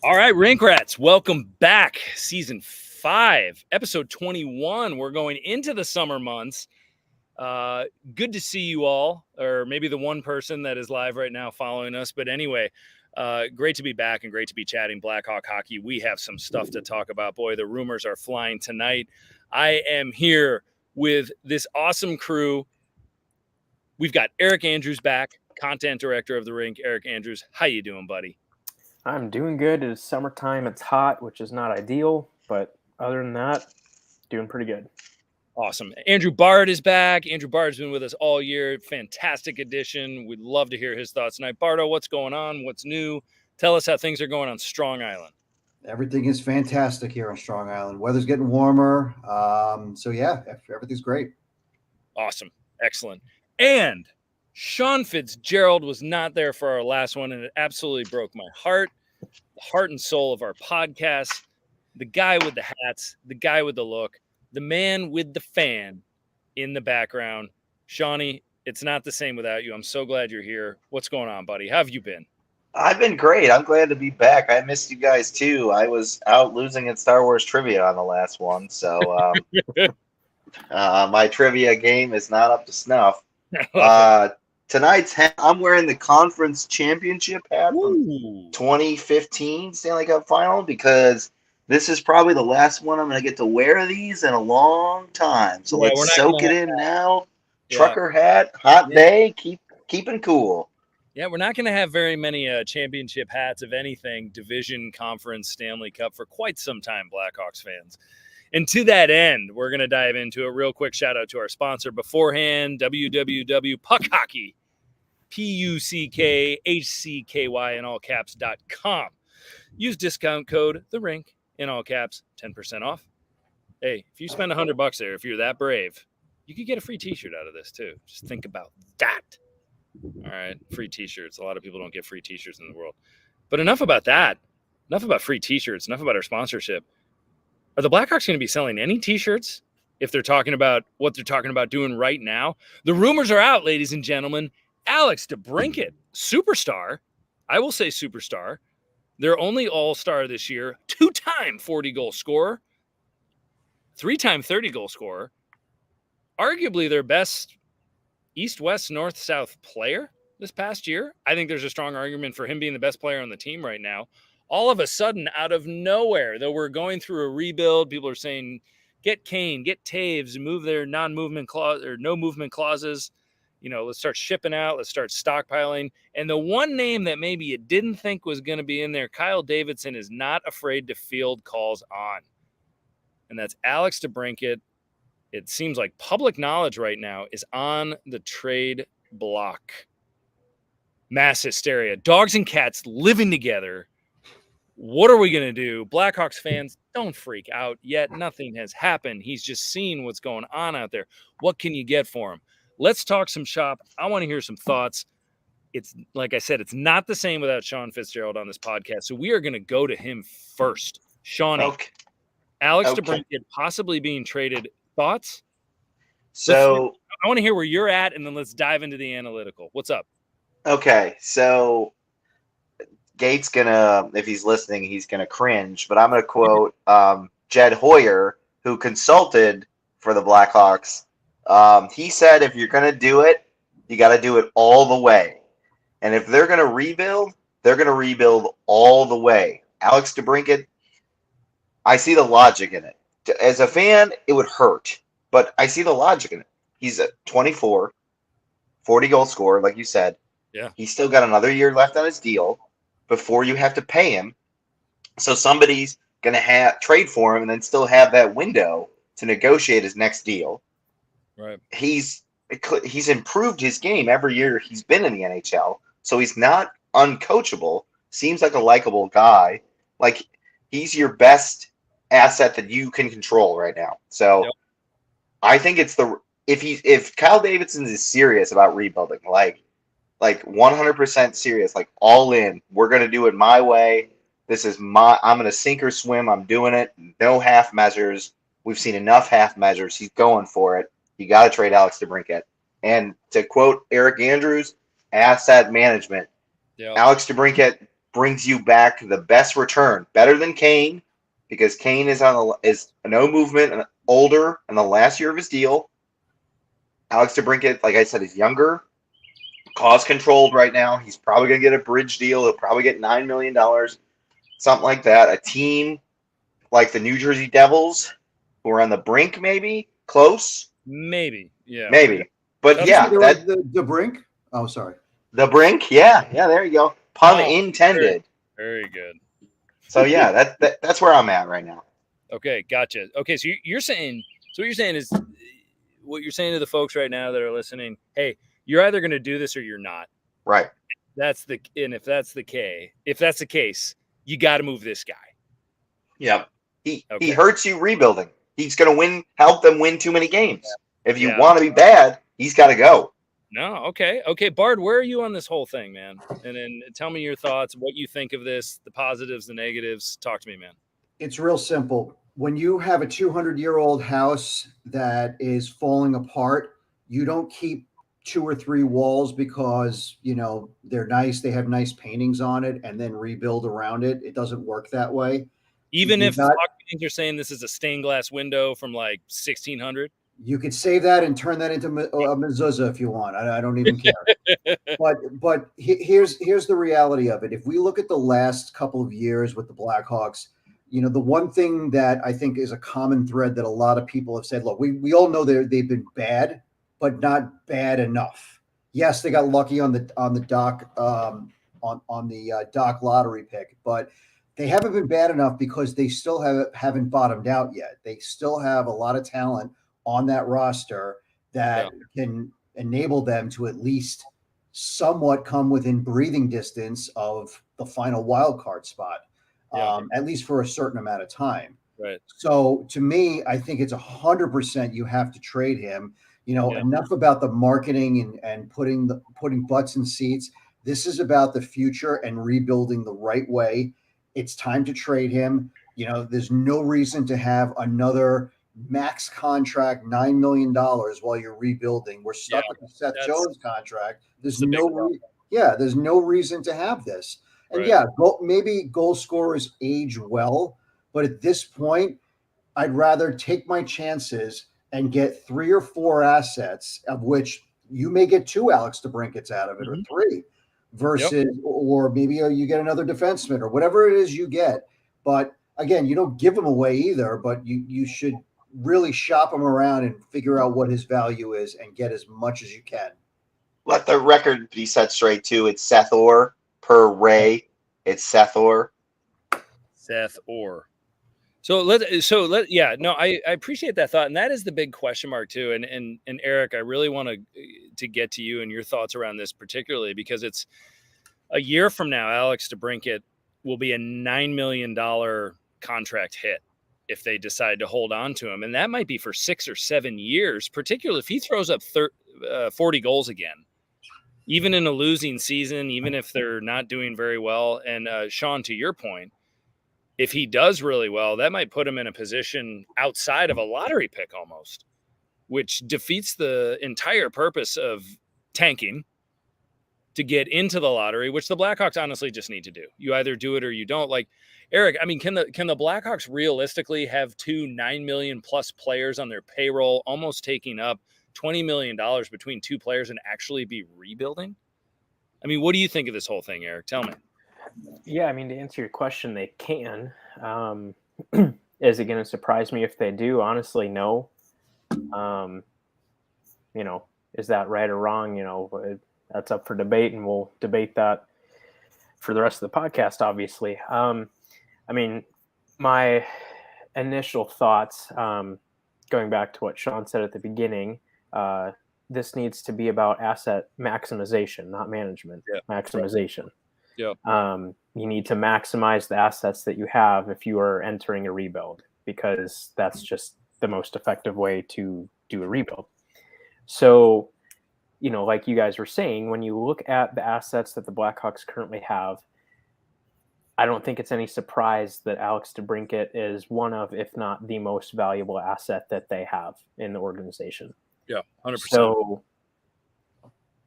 All right, Rink Rats, welcome back. Season 5, episode 21. We're going into the summer months. Good to see you all, or maybe the one person that is live right now following us. But anyway, great to be back and great to be chatting Blackhawk hockey. We have some stuff to talk about. Boy, the rumors are flying tonight. I am here with this awesome crew. We've got Eric Andrews back, content director of The-Rink. Eric Andrews, how you doing, buddy? I'm doing good. It is summertime. It's hot, which is not ideal, but other than that, doing pretty good. Awesome. Andrew Bard is back. Andrew Bard's been with us all year. Fantastic addition. We'd love to hear his thoughts tonight. Bardo, what's going on? What's new? Tell us how things are going on Strong Island. Everything is fantastic here on Strong Island. Weather's getting warmer. So yeah, everything's great. Awesome. Excellent. And Sean Fitzgerald was not there for our last one, and it absolutely broke my heart, the heart and soul of our podcast. The guy with the hats, the guy with the look, the man with the fan in the background. Shawnee, it's not the same without you. I'm so glad you're here. What's going on, buddy? How have you been? I've been great. I'm glad to be back. I missed you guys too. I was out losing at Star Wars trivia on the last one, so my trivia game is not up to snuff. Tonight's hat, I'm wearing the conference championship hat from 2015 Stanley Cup final because this is probably the last one I'm going to get to wear these in a long time. So let's soak it in now. Yeah. Trucker hat, hot day, keeping cool. Yeah, we're not going to have very many championship hats of anything, division, conference, Stanley Cup for quite some time, Blackhawks fans. And to that end, we're going to dive into a real quick shout out to our sponsor beforehand, www.puckhockey, PUCKHCKY in all caps.com. Use discount code The-Rink in all caps, 10% off. Hey, if you spend $100 there, if you're that brave, you could get a free t-shirt out of this too. Just think about that. All right, free t-shirts. A lot of people don't get free t-shirts in the world. But enough about that. Enough about free t-shirts. Enough about our sponsorship. Are the Blackhawks going to be selling any t-shirts if they're talking about what they're talking about doing right now? The rumors are out, ladies and gentlemen. Alex Debrincat, superstar. I will say superstar. Their only all-star this year, 2-time 40-goal scorer, 3-time 30-goal scorer, arguably their best East, West, North, South player this past year. I think there's a strong argument for him being the best player on the team right now. All of a sudden, out of nowhere, though we're going through a rebuild, people are saying, get Kane, get Toews, move their non-movement clause or no movement clauses. You know, let's start shipping out. Let's start stockpiling. And the one name that maybe you didn't think was going to be in there, Kyle Davidson, is not afraid to field calls on. And that's Alex Debrincat. It seems like public knowledge right now is on the trade block. Mass hysteria. Dogs and cats living together. What are we going to do? Blackhawks fans, don't freak out yet. Nothing has happened. He's just seeing what's going on out there. What can you get for him? Let's talk some shop. I want to hear some thoughts. It's like I said, it's not the same without Sean Fitzgerald on this podcast. So we are going to go to him first. Shawnee, okay. Alex Debrincat possibly being traded. Thoughts? So I want to hear where you're at, and then let's dive into the analytical. What's up? Okay, so Gate's gonna, if he's listening, he's gonna cringe, but I'm gonna quote Jed Hoyer, who consulted for the Blackhawks. He said, if you're gonna do it, you got to do it all the way. And if they're gonna rebuild, they're gonna rebuild all the way. Alex Debrincat, I see the logic in it. As a fan, it would hurt, but I see the logic in it. He's a 24, 40-goal scorer, like you said. Yeah. He's still got another year left on his deal before you have to pay him. So somebody's going to trade for him and then still have that window to negotiate his next deal. Right. He's improved his game every year he's been in the NHL, so he's not uncoachable. Seems like a likable guy. Like, he's your best asset that you can control right now. So yep. I think it's if Kyle Davidson is serious about rebuilding, like 100% serious, like all in, we're going to do it my way. I'm going to sink or swim. I'm doing it. No half measures. We've seen enough half measures. He's going for it. You got to trade Alex Debrincat. And to quote Eric Andrews, asset management. Yep. Alex Debrincat brings you back the best return, better than Kane, because Kane is no movement and older in the last year of his deal. Alex Debrincat, like I said, is younger, cost controlled right now. He's probably going to get a bridge deal. He'll probably get $9 million, something like that. A team like the New Jersey Devils, who are on the brink, maybe close, maybe, yeah, maybe. But That's yeah, the brink. Oh, sorry. the brink. Yeah, there you go. Pun intended. Very good. So yeah, that's where I'm at right now. Okay, gotcha. Okay, so you're saying, so what you're saying to the folks right now that are listening, hey, you're either going to do this or you're not. Right. If that's the case, you got to move this guy. Yeah. He hurts you rebuilding. He's going to help them win too many games. If you want to be bad, he's got to go. No, okay. Bard, where are you on this whole thing, man? And then tell me your thoughts, what you think of this, the positives, the negatives. Talk to me, man. It's real simple. When you have a 200-year-old house that is falling apart, you don't keep 2 or 3 walls because, they're nice, they have nice paintings on it, and then rebuild around it. It doesn't work that way. Even if you're saying this is a stained glass window from like 1600? You could save that and turn that into a mezuzah if you want. I don't even care. But here's the reality of it. If we look at the last couple of years with the Blackhawks, the one thing that I think is a common thread that a lot of people have said, look, we all know they've been bad, but not bad enough. Yes, they got lucky on the Dach on the Dach lottery pick, but they haven't been bad enough because they still haven't bottomed out yet. They still have a lot of talent on that roster that can enable them to at least somewhat come within breathing distance of the final wild card spot, at least for a certain amount of time. Right. So to me, I think it's 100% you have to trade him. Enough about the marketing and putting butts in seats. This is about the future and rebuilding the right way. It's time to trade him. There's no reason to have another max contract, $9 million while you're rebuilding. We're stuck with the Seth Jones contract. There's no reason to have this. And maybe goal scorers age well, but at this point, I'd rather take my chances and get 3 or 4 assets, of which you may get 2 Alex Debrincats out of it, or 3, versus, or maybe you get another defenseman or whatever it is you get. But again, you don't give them away either, but you should really shop him around and figure out what his value is and get as much as you can. Let the record be set straight too. It's Seth Orr per Ray. It's Seth Orr. Seth Orr. I appreciate that thought. And that is the big question mark too. And Eric, I really want to get to you and your thoughts around this particularly, because it's a year from now, Alex Debrincat will be a $9 million contract hit if they decide to hold on to him. And that might be for 6 or 7 years, particularly if he throws up 40 goals again, even in a losing season, even if they're not doing very well. And Sean, to your point, if he does really well, that might put him in a position outside of a lottery pick almost, which defeats the entire purpose of tanking to get into the lottery, which the Blackhawks honestly just need to do. You either do it or you don't. Like, Eric, I mean, can the Blackhawks realistically have 2 $9 million plus players on their payroll, almost taking up $20 million between 2 players, and actually be rebuilding? I mean, what do you think of this whole thing, Eric? Tell me. Yeah, I mean, to answer your question, they can. Is it going to surprise me if they do? Honestly, no. Is that right or wrong? That's up for debate, and we'll debate that for the rest of the podcast, obviously. I mean, my initial thoughts, going back to what Sean said at the beginning, this needs to be about asset maximization, not management. Maximization. Yeah. You need to maximize the assets that you have if you are entering a rebuild, because that's just the most effective way to do a rebuild. So, like you guys were saying, when you look at the assets that the Blackhawks currently have, I don't think it's any surprise that Alex Debrincat is one of, if not the most valuable asset that they have in the organization. Yeah, 100%. So,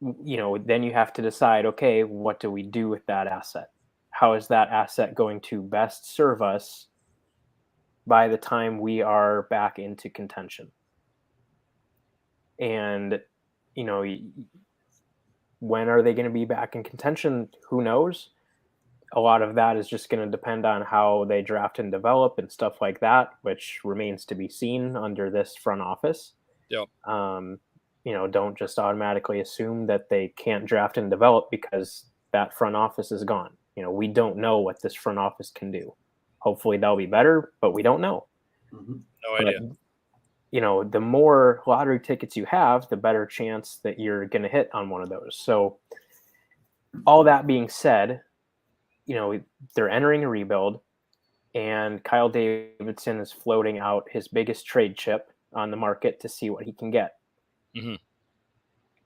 then you have to decide, okay, what do we do with that asset? how is that asset going to best serve us by the time we are back into contention? And, you know, when are they going to be back in contention? Who knows? A lot of that is just going to depend on how they draft and develop and stuff like that, which remains to be seen under this front office. Yep. You know, don't just automatically assume that they can't draft and develop because that front office is gone. You know, we don't know what this front office can do. Hopefully they'll be better, but we don't know. No idea. But, you know, the more lottery tickets you have, the better chance that you're going to hit on one of those. So all that being said, you know, they're entering a rebuild, and Kyle Davidson is floating out his biggest trade chip on the market to see what he can get. Mm-hmm.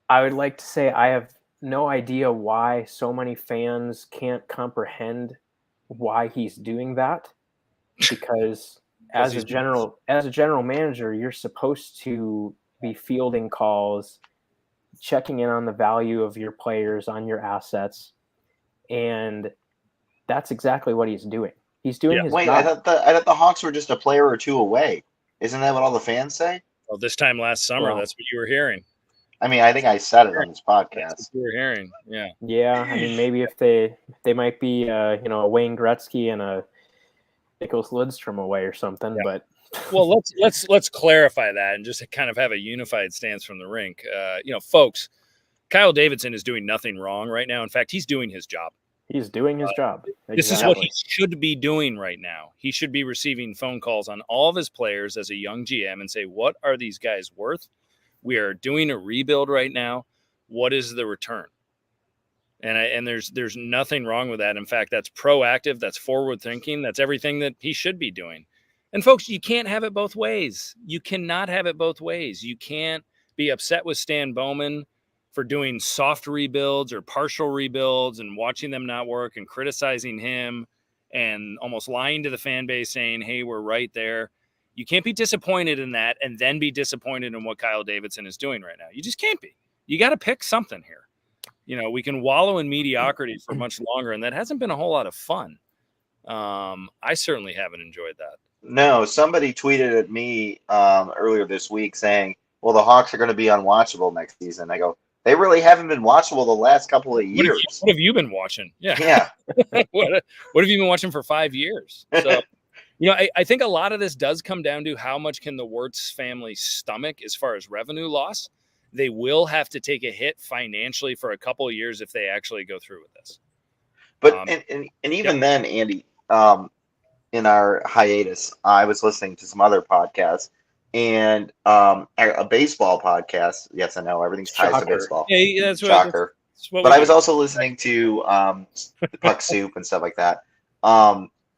I would like to say I have no idea why so many fans can't comprehend why he's doing that, because as a general manager, you're supposed to be fielding calls, checking in on the value of your players, on your assets, and that's exactly what he's doing. He's doing his Wait, job. I thought the Hawks were just a player or two away. Isn't that what all the fans say? Well, this time last summer, that's what you were hearing. I mean, I think I said it on this podcast. That's what you were hearing, yeah. Yeah, I mean, maybe if they might be, you know, a Wayne Gretzky and a Nicholas Lidstrom away or something, but well, let's clarify that and just kind of have a unified stance from the rink. You know, folks, Kyle Davidson is doing nothing wrong right now. In fact, he's doing his job. He's doing his job. Exactly. This is what he should be doing right now. He should be receiving phone calls on all of his players as a young GM and say, what are these guys worth? We are doing a rebuild right now. What is the return? And there's nothing wrong with that. In fact, that's proactive. That's forward thinking. That's everything that he should be doing. And folks, you can't have it both ways. You cannot have it both ways. You can't be upset with Stan Bowman for doing soft rebuilds or partial rebuilds and watching them not work and criticizing him and almost lying to the fan base saying, hey, we're right there. You can't be disappointed in that and then be disappointed in what Kyle Davidson is doing right now. You just can't be. You got to pick something here. You know, we can wallow in mediocrity for much longer, and that hasn't been a whole lot of fun. I certainly haven't enjoyed that. No, somebody tweeted at me earlier this week saying, well, the Hawks are going to be unwatchable next season. I go, they really haven't been watchable the last couple of years. What have you been watching? Yeah. what have you been watching for 5 years? So, you know, I think a lot of this does come down to how much can the Wirtz family stomach as far as revenue loss. They will have to take a hit financially for a couple of years if they actually go through with this. But and even then, Andy, in our hiatus, I was listening to some other podcasts and a baseball podcast. Yes, I know everything's tied to baseball. Yeah, that's Shocker. But I was also listening to the Puck Soup and stuff like that.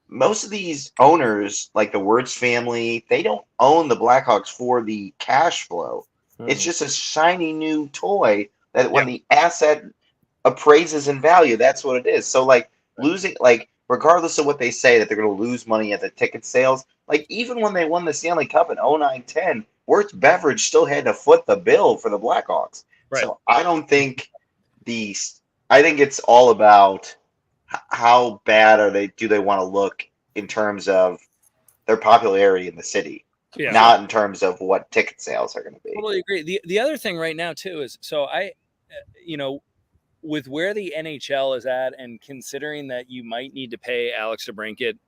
Most of these owners, like the Wirtz family, they don't own the Blackhawks for the cash flow. It's just a shiny new toy that when the asset appraises in value, that's what it is. So, like, losing, like, regardless of what they say that they're going to lose money at the ticket sales, like, even when they won the Stanley Cup in 09-10, Wirtz Beverage still had to foot the bill for the Blackhawks. Right. So I don't think I think it's all about how bad do they want to look in terms of their popularity in the city. Yeah. Not in terms of what ticket sales are going to be. Totally agree. The other thing right now too is, so you know, with where the NHL is at and considering that you might need to pay Alex Debrincat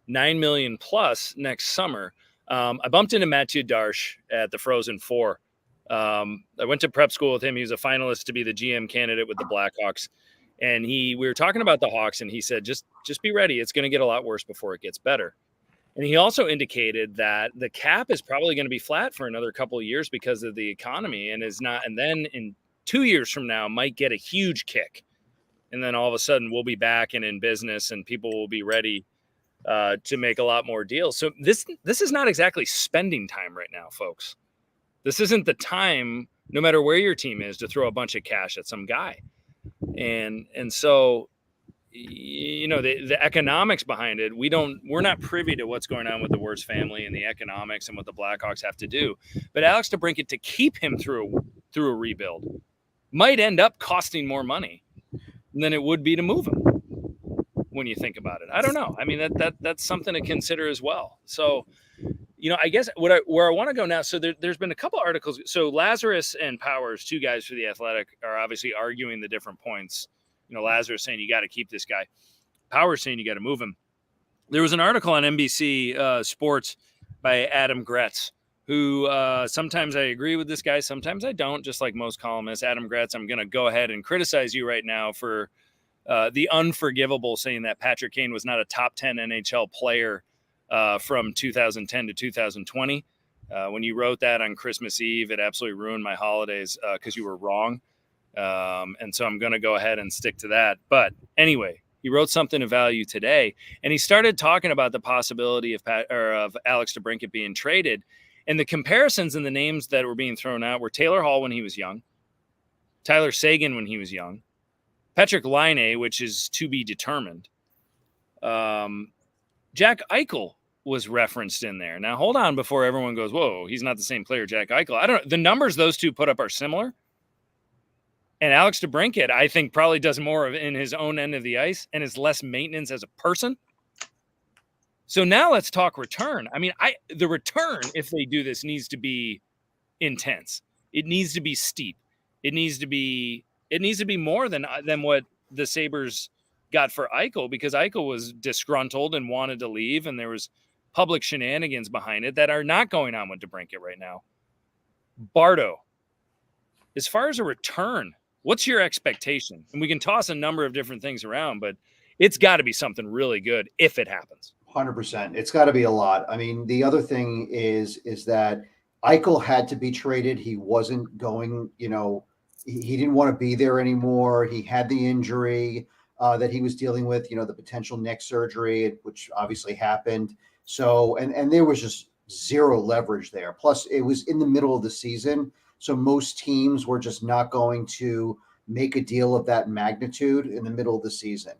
$9 million plus next summer, I bumped into Mathieu Darche at the Frozen Four. I went to prep school with him. He was a finalist to be the GM candidate with the Blackhawks. And we were talking about the Hawks and he said, just be ready. It's going to get a lot worse before it gets better. And he also indicated that the cap is probably going to be flat for another couple of years because of the economy and then in 2 years from now might get a huge kick. And then all of a sudden we'll be back and in business and people will be ready to make a lot more deals. So this is not exactly spending time right now, folks. This isn't the time, no matter where your team is, to throw a bunch of cash at some guy. And so, you know, the economics behind it, we're not privy to what's going on with the Wirtz family and the economics and what the Blackhawks have to do. But Alex Debrincat, to keep him through a rebuild, might end up costing more money than it would be to move him. when you think about it. I don't know. I mean, that's something to consider as well. So, I guess where I want to go now. So there's been a couple articles. So Lazarus and Powers, two guys for the Athletic, are obviously arguing the different points. Lazarus saying you got to keep this guy. Powers saying you got to move him. There was an article on NBC Sports by Adam Gretz, who sometimes I agree with this guy, sometimes I don't, just like most columnists. Adam Gretz, I'm going to go ahead and criticize you right now for the unforgivable saying that Patrick Kane was not a top 10 NHL player from 2010 to 2020. When you wrote that on Christmas Eve, it absolutely ruined my holidays because you were wrong. And so I'm going to go ahead and stick to that. But anyway, he wrote something of value today, and he started talking about the possibility of Alex Debrincat being traded. And the comparisons and the names that were being thrown out were Taylor Hall when he was young, Tyler Seguin when he was young, Patrick Laine, which is to be determined. Jack Eichel was referenced in there. Now, hold on before everyone goes, whoa, he's not the same player, Jack Eichel. I don't know. The numbers those two put up are similar. And Alex Debrincat, I think, probably does more in his own end of the ice and is less maintenance as a person. So now let's talk return. I mean, the return, if they do this, needs to be intense. It needs to be steep. It needs to be more than what the Sabres got for Eichel, because Eichel was disgruntled and wanted to leave, and there was public shenanigans behind it that are not going on with Debrincat right now. Bardo, as far as a return, what's your expectation? And we can toss a number of different things around, but it's got to be something really good if it happens. 100%. It's got to be a lot. I mean, the other thing is that Eichel had to be traded. He wasn't going, he didn't want to be there anymore. He had the injury that he was dealing with, the potential neck surgery, which obviously happened. So, and there was just zero leverage there. Plus, it was in the middle of the season. So most teams were just not going to make a deal of that magnitude in the middle of the season.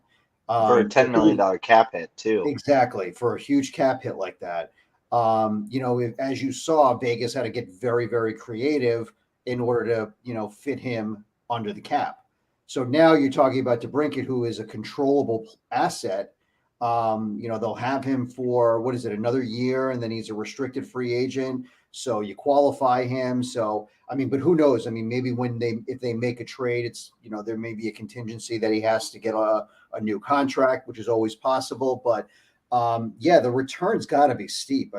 For a $10 million cap hit, too. Exactly. For a huge cap hit like that. As you saw, Vegas had to get very, very creative in order to, fit him under the cap. So now you're talking about Debrincat, who is a controllable asset. They'll have him for, another year, and then he's a restricted free agent. So you qualify him. So, but who knows? Maybe if they make a trade, it's, there may be a contingency that he has to get a new contract, which is always possible. But the return's got to be steep.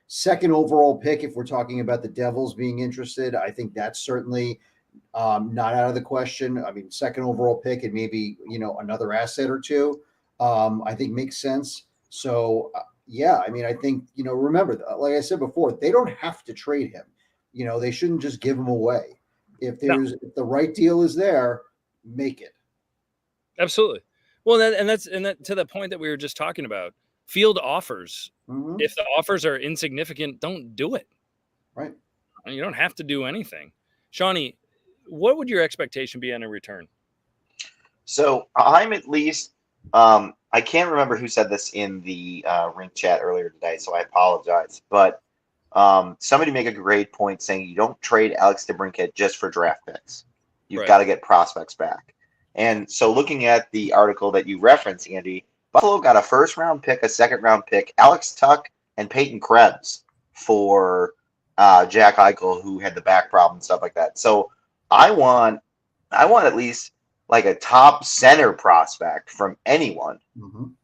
Second overall pick, if we're talking about the Devils being interested, I think that's certainly not out of the question. Second overall pick and maybe, another asset or two, I think makes sense. So, I think, remember, like I said before, they don't have to trade him. They shouldn't just give him away. If the right deal is there, make it. Absolutely. Well, that to the point that we were just talking about, field offers. Mm-hmm. If the offers are insignificant, don't do it. Right. You don't have to do anything. Shawnee, what would your expectation be on a return? So I'm at least, I can't remember who said this in the Rink chat earlier today, so I apologize. But somebody make a great point saying you don't trade Alex Debrincat just for draft picks. You've got to get prospects back. And so looking at the article that you referenced, Andy, Buffalo got a first-round pick, a second-round pick, Alex Tuck, and Peyton Krebs for Jack Eichel, who had the back problem and stuff like that. So I want at least like a top center prospect from anyone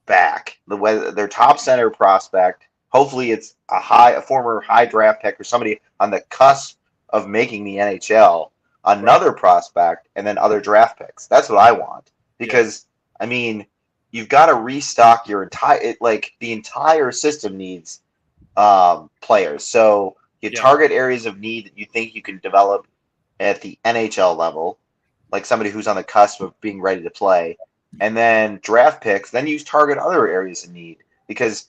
back. Their top center prospect. Hopefully, it's a former high draft pick or somebody on the cusp of making the NHL. Another prospect, and then other draft picks. That's what I want, because you've got to restock your the entire system needs players. So you target areas of need that you think you can develop at the NHL level, like somebody who's on the cusp of being ready to play, and then draft picks. Then you target other areas of need, because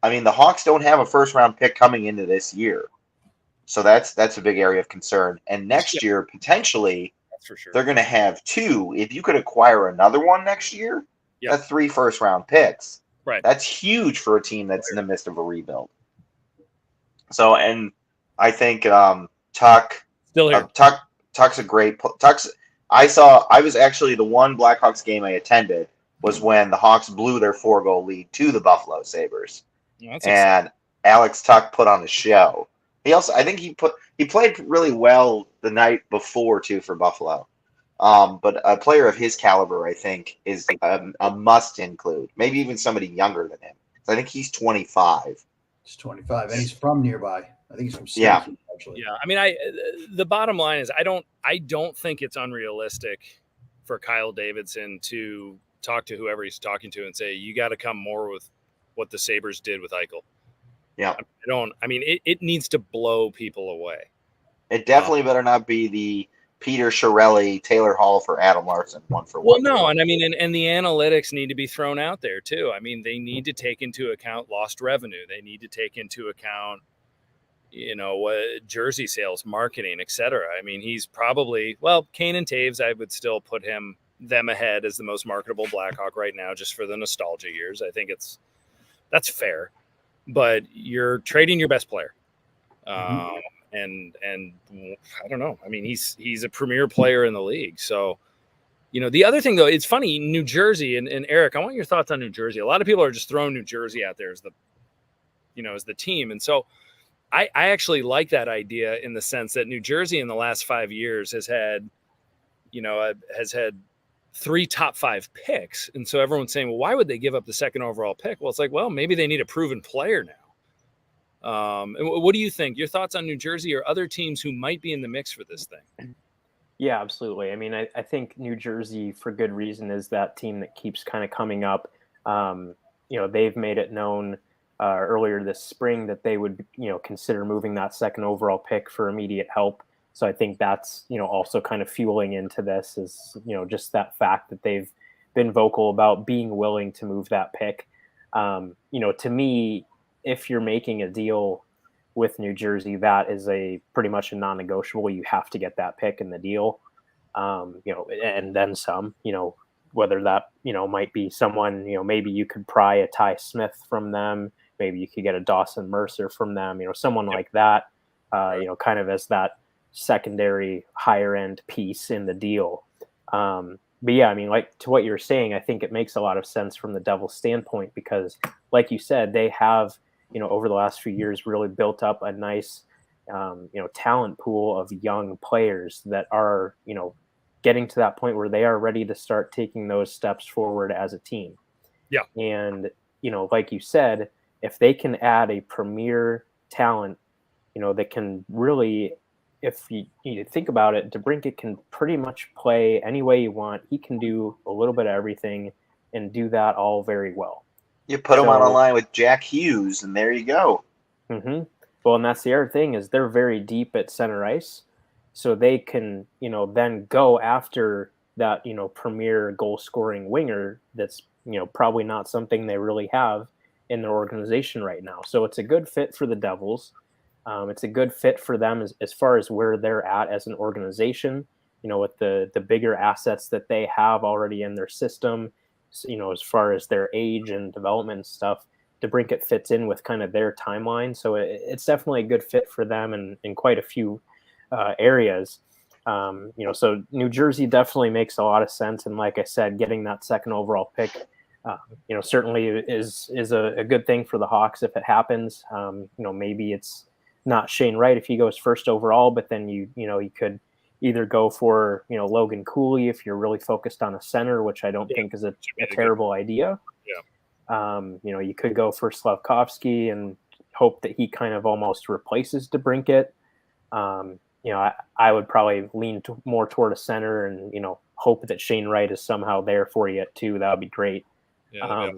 the Hawks don't have a first round pick coming into this year. So that's a big area of concern. And next year, potentially, that's for sure, they're going to have two. If you could acquire another one next year, that's 3 first-round picks. Right. That's huge for a team that's in the midst of a rebuild. So, and I think Tuck, still here. Tuck's a great. I was actually the one Blackhawks game I attended was when the Hawks blew their 4-goal lead to the Buffalo Sabres. That's And Alex Tuch put on a show. He also, I think he played really well the night before too for Buffalo. But a player of his caliber, I think, is a must include. Maybe even somebody younger than him. I think he's 25. He's 25, and he's from nearby. I think he's from Yeah. Syracuse, actually. Yeah, I mean, the bottom line is I don't think it's unrealistic for Kyle Davidson to talk to whoever he's talking to and say, you got to come more with what the Sabres did with Eichel. Yeah. It needs to blow people away. It definitely better not be the Peter Chiarelli, Taylor Hall for Adam Larson, 1-for-1. Well, no, and I mean, and the analytics need to be thrown out there too. I mean, they need to take into account lost revenue. They need to take into account, jersey sales, marketing, etc. I mean, he's probably, Kane and Toews, I would still put them ahead as the most marketable Blackhawk right now, just for the nostalgia years. I think that's fair, but you're trading your best player. And I don't know. I mean, he's a premier player in the league. So, the other thing though, it's funny, New Jersey and Eric, I want your thoughts on New Jersey. A lot of people are just throwing New Jersey out there as the team. And so I actually like that idea in the sense that New Jersey in the last 5 years has had 3 top 5 picks. And so everyone's saying, well, why would they give up the second overall pick? Well, it's like, maybe they need a proven player now. And what do you think? Your thoughts on New Jersey or other teams who might be in the mix for this thing? Yeah, absolutely. I mean, I think New Jersey, for good reason, is that team that keeps kind of coming up. They've made it known earlier this spring that they would, consider moving that second overall pick for immediate help. So I think that's, also kind of fueling into this is, just that fact that they've been vocal about being willing to move that pick. To me, if you're making a deal with New Jersey, that is pretty much a non-negotiable. You have to get that pick in the deal, and then some, whether that, might be someone, maybe you could pry a Ty Smith from them. Maybe you could get a Dawson Mercer from them, someone like that, kind of as that secondary higher end piece in the deal. But yeah, I mean, like to what you're saying, I think it makes a lot of sense from the Devils' standpoint because, like you said, they have, over the last few years really built up a nice, talent pool of young players that are, getting to that point where they are ready to start taking those steps forward as a team. Yeah. And, like you said, if they can add a premier talent, that can really, if you think about it, Debrincat can pretty much play any way you want. He can do a little bit of everything and do that all very well. You put him on a line with Jack Hughes, and there you go. Mm-hmm. Well, and that's the other thing is they're very deep at center ice, so they can, then go after that, premier goal-scoring winger that's, probably not something they really have in their organization right now. So it's a good fit for the Devils. It's a good fit for them as far as where they're at as an organization, with the bigger assets that they have already in their system. As far as their age and development and stuff, Debrincat fits in with kind of their timeline. So it's definitely a good fit for them in quite a few areas. So New Jersey definitely makes a lot of sense. And like I said, getting that second overall pick, certainly is a good thing for the Hawks if it happens. Maybe it's not Shane Wright if he goes first overall, but then you could either go for, Logan Cooley if you're really focused on a center, which I don't think is a terrible idea. Yeah. You could go for Slavkovsky and hope that he kind of almost replaces Debrincat. I would probably lean more toward a center and, hope that Shane Wright is somehow there for you too. That would be great. Yeah,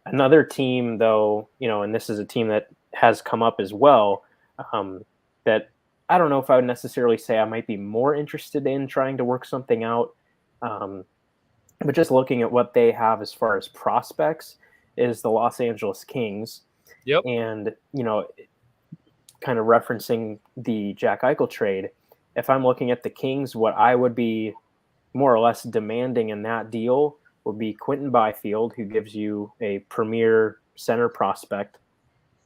another team though, and this is a team that has come up as well, that I don't know if I would necessarily say I might be more interested in trying to work something out. But just looking at what they have as far as prospects is the Los Angeles Kings. Yep. And, kind of referencing the Jack Eichel trade, if I'm looking at the Kings, what I would be more or less demanding in that deal would be Quentin Byfield, who gives you a premier center prospect.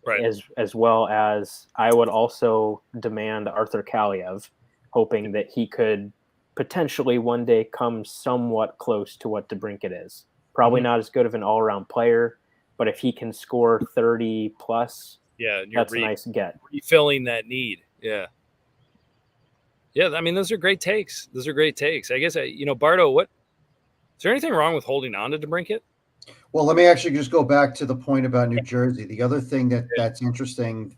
Right. As well as I would also demand Arthur Kaliev, hoping that he could potentially one day come somewhat close to what Debrincat is. Probably not as good of an all-around player, but if he can score 30 plus, and that's a nice get. Refilling that need. Yeah. Yeah, I mean, those are great takes. I guess, Bardo, is there anything wrong with holding on to Debrincat? Well, let me actually just go back to the point about New Jersey. The other thing that's interesting,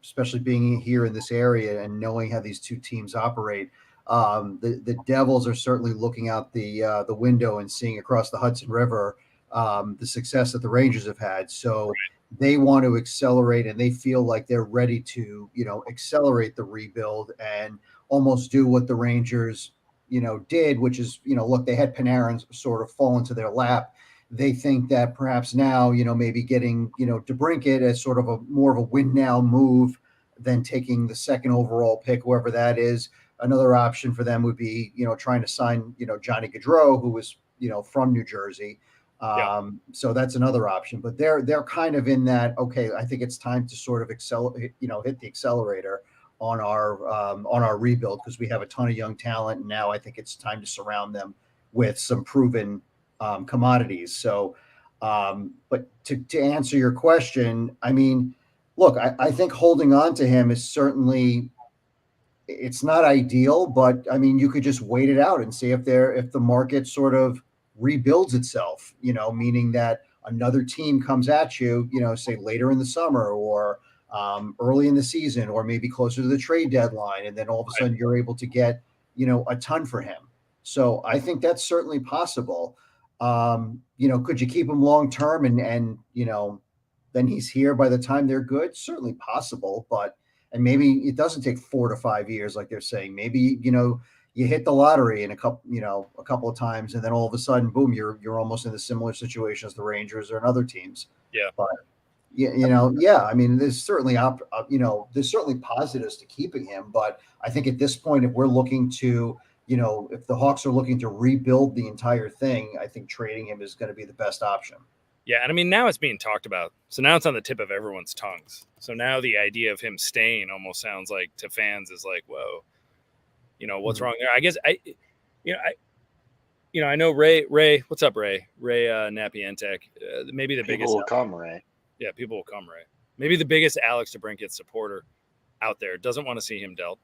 especially being here in this area and knowing how these two teams operate, the Devils are certainly looking out the window and seeing across the Hudson River the success that the Rangers have had. So they want to accelerate, and they feel like they're ready to, accelerate the rebuild and almost do what the Rangers, did, which is, look, they had Panarin sort of fall into their lap. They think that perhaps now, maybe getting, Debrincat as sort of more of a win now move than taking the second overall pick, whoever that is. Another option for them would be, trying to sign, Johnny Gaudreau, who was, from New Jersey. So that's another option, but they're kind of in that, okay, I think it's time to sort of hit the accelerator on our rebuild, because we have a ton of young talent. And now I think it's time to surround them with some proven commodities. So, but to answer your question, I mean, look, I think holding on to him is certainly, it's not ideal, but I mean, you could just wait it out and see if the market sort of rebuilds itself, meaning that another team comes at you, say later in the summer or early in the season, or maybe closer to the trade deadline. And then all of a sudden you're able to get, a ton for him. So I think that's certainly possible. Could you keep him long-term and, then he's here by the time they're good? Certainly possible, and maybe it doesn't take 4 to 5 years, like they're saying. Maybe, you hit the lottery in a couple of times, and then all of a sudden, boom, you're almost in a similar situation as the Rangers or in other teams. Yeah. But I mean, there's certainly there's certainly positives to keeping him, but I think at this point, if we're looking to, if the Hawks are looking to rebuild the entire thing, I think trading him is going to be the best option. Yeah, and I mean, now it's being talked about. So now it's on the tip of everyone's tongues. So now the idea of him staying almost sounds like, to fans, is like, whoa, what's wrong there? I guess I know Ray. What's up, Ray? Ray Napientek. Maybe the biggest. People will come, Ray. Yeah, people will come, Ray. Maybe the biggest Alex Debrincat supporter out there. Doesn't want to see him dealt.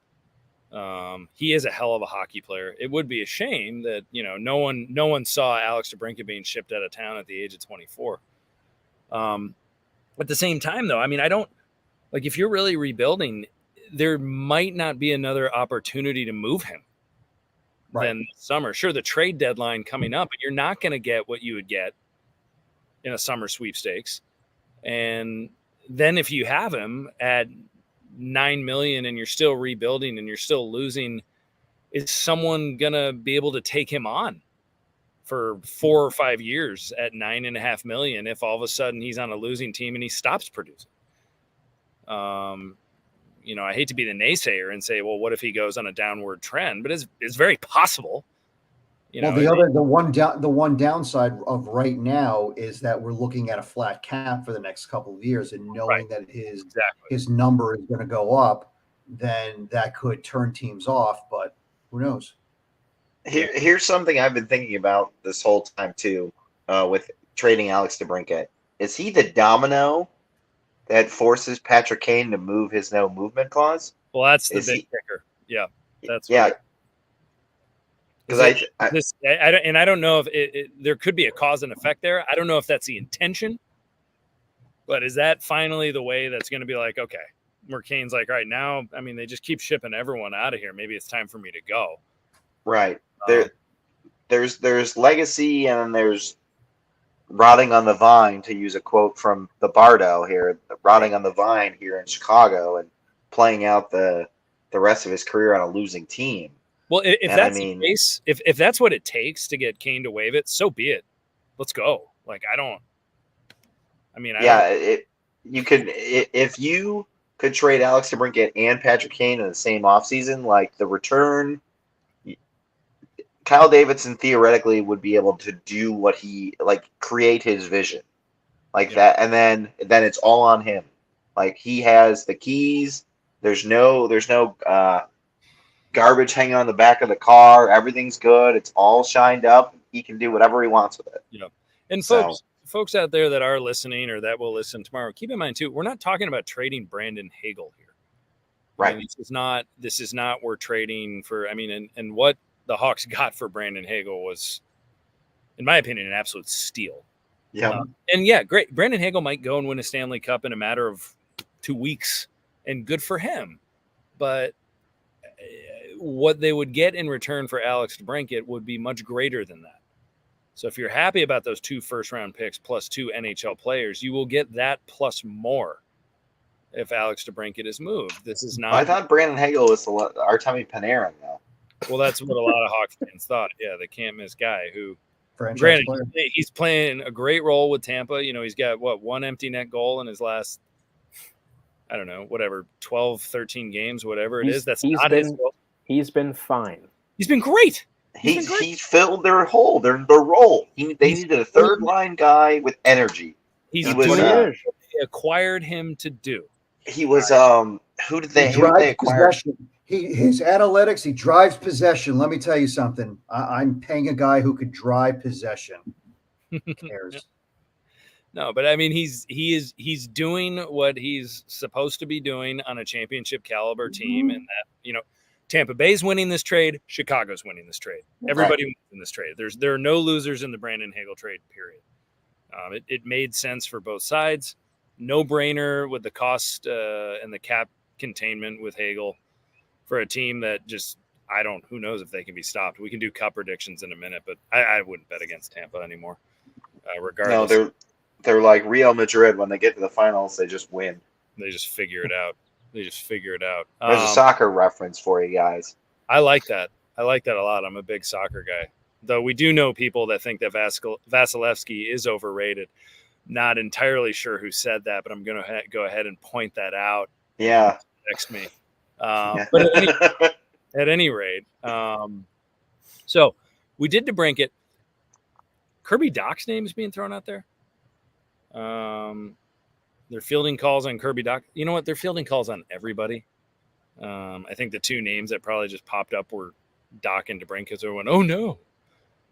He is a hell of a hockey player. It would be a shame that, no one saw Alex Debrincat being shipped out of town at the age of 24. At the same time, though, I mean, I don't like, if you're really rebuilding, there might not be another opportunity to move him than summer. Sure, the trade deadline coming up, but you're not going to get what you would get in a summer sweepstakes. And then if you have him at $9 million and you're still rebuilding and you're still losing, is someone gonna be able to take him on for 4 or 5 years at $9.5 million if all of a sudden he's on a losing team and he stops producing? I hate to be the naysayer and say, well, what if he goes on a downward trend? But it's very possible. The one downside of right now is that we're looking at a flat cap for the next couple of years, and knowing that his number is going to go up, then that could turn teams off. But who knows? Here's something I've been thinking about this whole time too, with trading Alex Debrincat. Is he the domino that forces Patrick Kane to move his no movement clause? Well, that's the big kicker. Yeah, that's Because I don't know if there could be a cause and effect there. I don't know if that's the intention, but is that finally the way that's going to be like, okay, where Kane's like, right now, I mean, they just keep shipping everyone out of here. Maybe it's time for me to go. Right. There's legacy and there's rotting on the vine, to use a quote from the Bardo here, rotting on the vine here in Chicago and playing out the rest of his career on a losing team. Well, if that's the case, if that's what it takes to get Kane to waive it, so be it. Let's go. Like, if you could trade Alex Debrincat and Patrick Kane in the same offseason, like the return, Kyle Davidson theoretically would be able to do what he create his vision that, and then it's all on him. Like, he has the keys. There's no garbage hanging on the back of the car. Everything's good. It's all shined up. He can do whatever he wants with it. Yeah. And So folks out there that are listening or that will listen tomorrow, keep in mind too, we're not talking about trading Brandon Hagel here. right. I mean, this is not we're trading for, I mean, and what the Hawks got for Brandon Hagel was, in my opinion, an absolute steal. Yeah. And yeah, great. Brandon Hagel might go and win a Stanley Cup in a matter of 2 weeks, and good for him. But what they would get in return for Alex Debrincat would be much greater than that. So if you're happy about those 2 first-round picks plus 2 NHL players, you will get that plus more if Alex Debrincat is moved. This is not. I thought Brandon Hagel was Artemi Panarin, though. Well, that's what a lot of Hawks fans thought. Yeah, the can't miss guy who, Franchise granted, player. he's playing a great role with Tampa. You know, he's got one empty net goal in his last, I don't know, whatever, 12, 13 games, whatever it is. That's not his fault. He's been fine. He's been great. He filled their hole, their role. They needed a third line guy with energy. He was, doing what they acquired him to do. He was who did they acquire? Possession. His analytics, he drives possession. Let me tell you something. I'm paying a guy who could drive possession. Who cares? No, but I mean, he's doing what he's supposed to be doing on a championship caliber team, and that, you know, Tampa Bay's winning this trade, Chicago's winning this trade. Everybody wins in this trade. There are no losers in the Brandon Hagel trade, period. It made sense for both sides. No brainer with the cost and the cap containment with Hagel for a team that just, who knows if they can be stopped. We can do cup predictions in a minute, but I wouldn't bet against Tampa anymore. Regardless. No, they're like Real Madrid. When they get to the finals, they just win. They just figure it out. There's a soccer reference for you guys. I like that. I like that a lot. I'm a big soccer guy. Though we do know people that think that Vasilevsky is overrated. Not entirely sure who said that, but I'm going to go ahead and point that out. Yeah. Text me. But at any rate, so we did Debrincat. Kirby Dach's name is being thrown out there. They're fielding calls on Kirby Dach. You know what? They're fielding calls on everybody. I think the 2 names that probably just popped up were Dach and Debrincat. So everyone, oh no.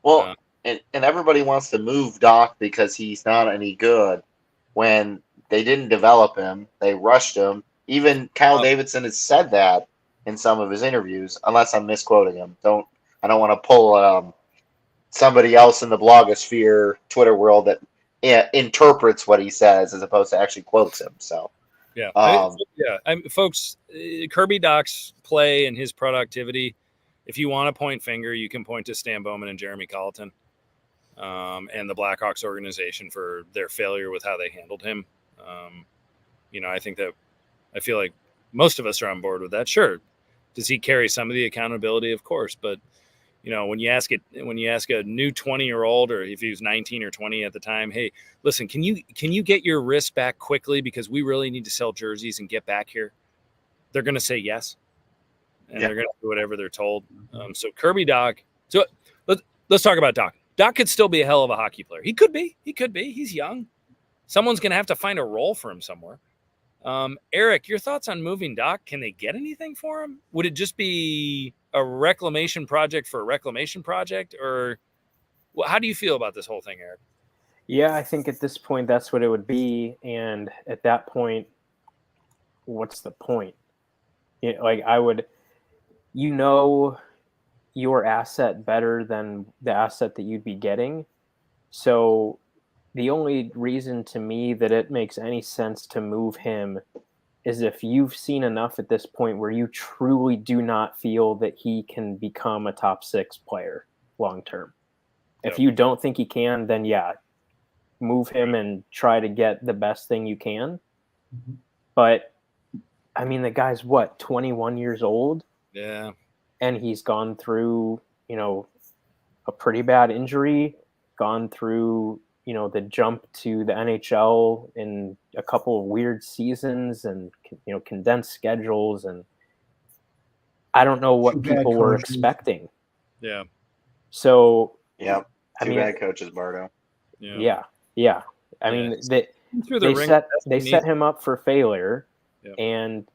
Well, and everybody wants to move Dach because he's not any good. When they didn't develop him, they rushed him. Even Kyle Davidson has said that in some of his interviews, unless I'm misquoting him. I don't want to pull somebody else in the blogosphere, Twitter world that interprets what he says as opposed to actually quotes him. So yeah, folks, Kirby Dach's play and his productivity. If you want to point finger, you can point to Stan Bowman and Jeremy Colleton, and the Blackhawks organization for their failure with how they handled him. I feel like most of us are on board with that. Sure, does he carry some of the accountability? Of course, but when you ask a new 20-year-old, or if he was 19 or 20 at the time, hey, listen, can you get your wrist back quickly because we really need to sell jerseys and get back here? They're going to say yes, and they're going to do whatever they're told. So Kirby Dach. So let's talk about Dach. Dach could still be a hell of a hockey player. He could be. He's young. Someone's going to have to find a role for him somewhere. Eric, your thoughts on moving Dach? Can they get anything for him? Would it just be a reclamation project for a reclamation project, or how do you feel about this whole thing, Eric? Yeah, I think at this point that's what it would be, and at that point, what's the point? Your asset better than the asset that you'd be getting. So the only reason to me that it makes any sense to move him is if you've seen enough at this point where you truly do not feel that he can become a top 6 player long term. If you don't think he can, then move him and try to get the best thing you can. Mm-hmm. But I mean, the guy's 21 years old? Yeah. And he's gone through, a pretty bad injury, gone through, the jump to the NHL in a couple of weird seasons and, condensed schedules. And I don't know what people were expecting. Yeah. So, bad coaches, Bardo. Yeah. I mean, they set him up for failure. Yeah. And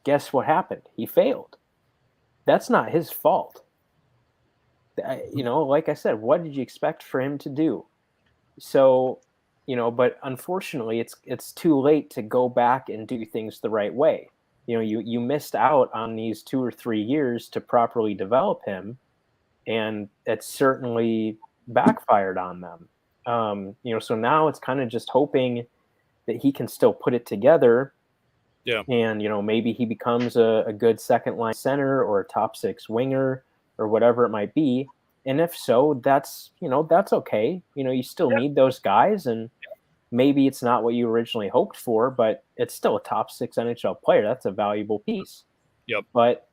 guess what happened? He failed. That's not his fault. Like I said, what did you expect for him to do? So, but unfortunately, it's too late to go back and do things the right way. You missed out on these 2 or 3 years to properly develop him, and it certainly backfired on them. So now it's kind of just hoping that he can still put it together. Yeah. And, maybe he becomes a good second line center or a top 6 winger or whatever it might be. And if so, that's okay. You still need those guys, and maybe it's not what you originally hoped for, but it's still a top 6 NHL player. That's a valuable piece. Yep. But,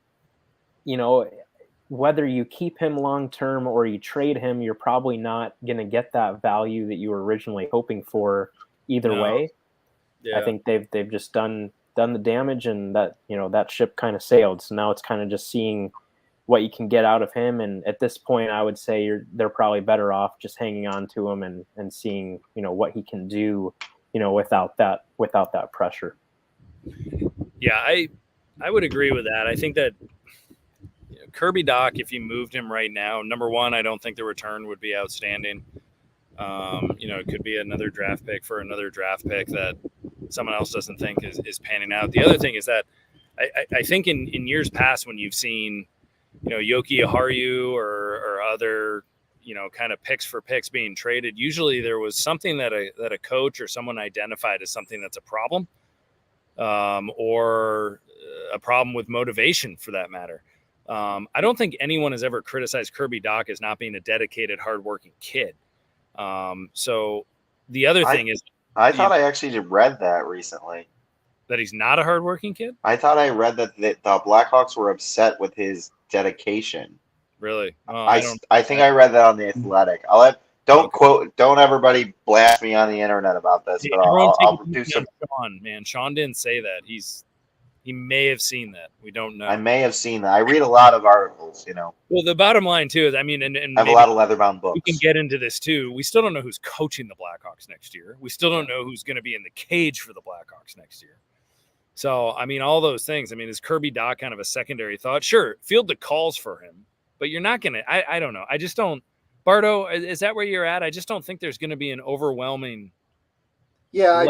whether you keep him long-term or you trade him, you're probably not going to get that value that you were originally hoping for either way. Yeah. I think they've just done the damage, and that ship kind of sailed. So now it's kind of just seeing what you can get out of him. And at this point, I would say they're probably better off just hanging on to him and seeing, what he can do, without that pressure. Yeah, I would agree with that. I think that Kirby Dach, if you moved him right now, number one, I don't think the return would be outstanding. It could be another draft pick for another draft pick that someone else doesn't think is panning out. The other thing is that I think in years past, when you've seen, Yoki Haru or other, kind of picks for picks being traded, usually there was something that a coach or someone identified as something that's a problem, or a problem with motivation for that matter. I don't think anyone has ever criticized Kirby Dach as not being a dedicated, hardworking kid. So the other thing is, I thought I actually read that recently. That he's not a hardworking kid? I thought I read that the Blackhawks were upset with his dedication. Really? I think I read that on The Athletic. Don't everybody blast me on the internet about this, but I'll do some. Sean didn't say that. He may have seen that. We don't know. I may have seen that. I read a lot of articles, Well, the bottom line too is, and I have a lot of leather-bound books. We can get into this too. We still don't know who's coaching the Blackhawks next year. We still don't know who's going to be in the cage for the Blackhawks next year. So, all those things. Is Kirby Dach kind of a secondary thought? Sure, field the calls for him, but you're not going to. I don't know. I just don't. Bardo, is that where you're at? I just don't think there's going to be an overwhelming. Yeah,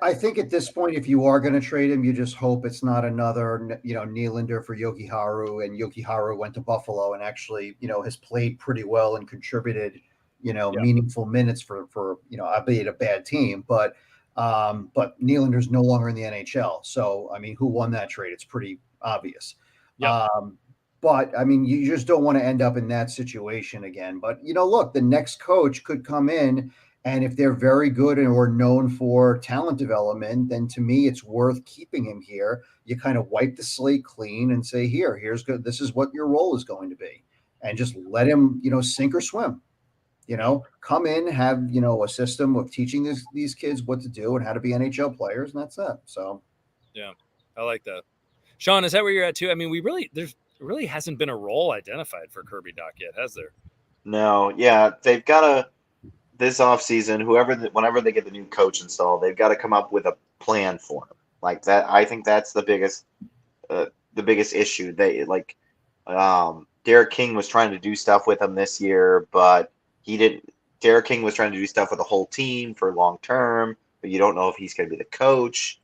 I think at this point, if you are going to trade him, you just hope it's not another, Nylander for Yoki Haru, and Yoki Haru went to Buffalo and actually, has played pretty well and contributed, meaningful minutes for albeit a bad team, but Nylander's no longer in the NHL. So, who won that trade? It's pretty obvious. Yep. But you just don't want to end up in that situation again. But, look, the next coach could come in, and if they're very good and or known for talent development, then to me, it's worth keeping him here. You kind of wipe the slate clean and say, here's good. This is what your role is going to be. And just let him, sink or swim. Come in, have, a system of teaching these kids what to do and how to be NHL players, and that's it. So, yeah, I like that. Sean, is that where you're at too? There really hasn't been a role identified for Kirby Dach yet, has there? No, yeah, they've got to this offseason, whenever they get the new coach installed, they've got to come up with a plan for him. Like that, I think that's the biggest issue. They Derek King was trying to do stuff with him this year, but he didn't. Derek King was trying to do stuff with the whole team for long term, but you don't know if he's going to be the coach.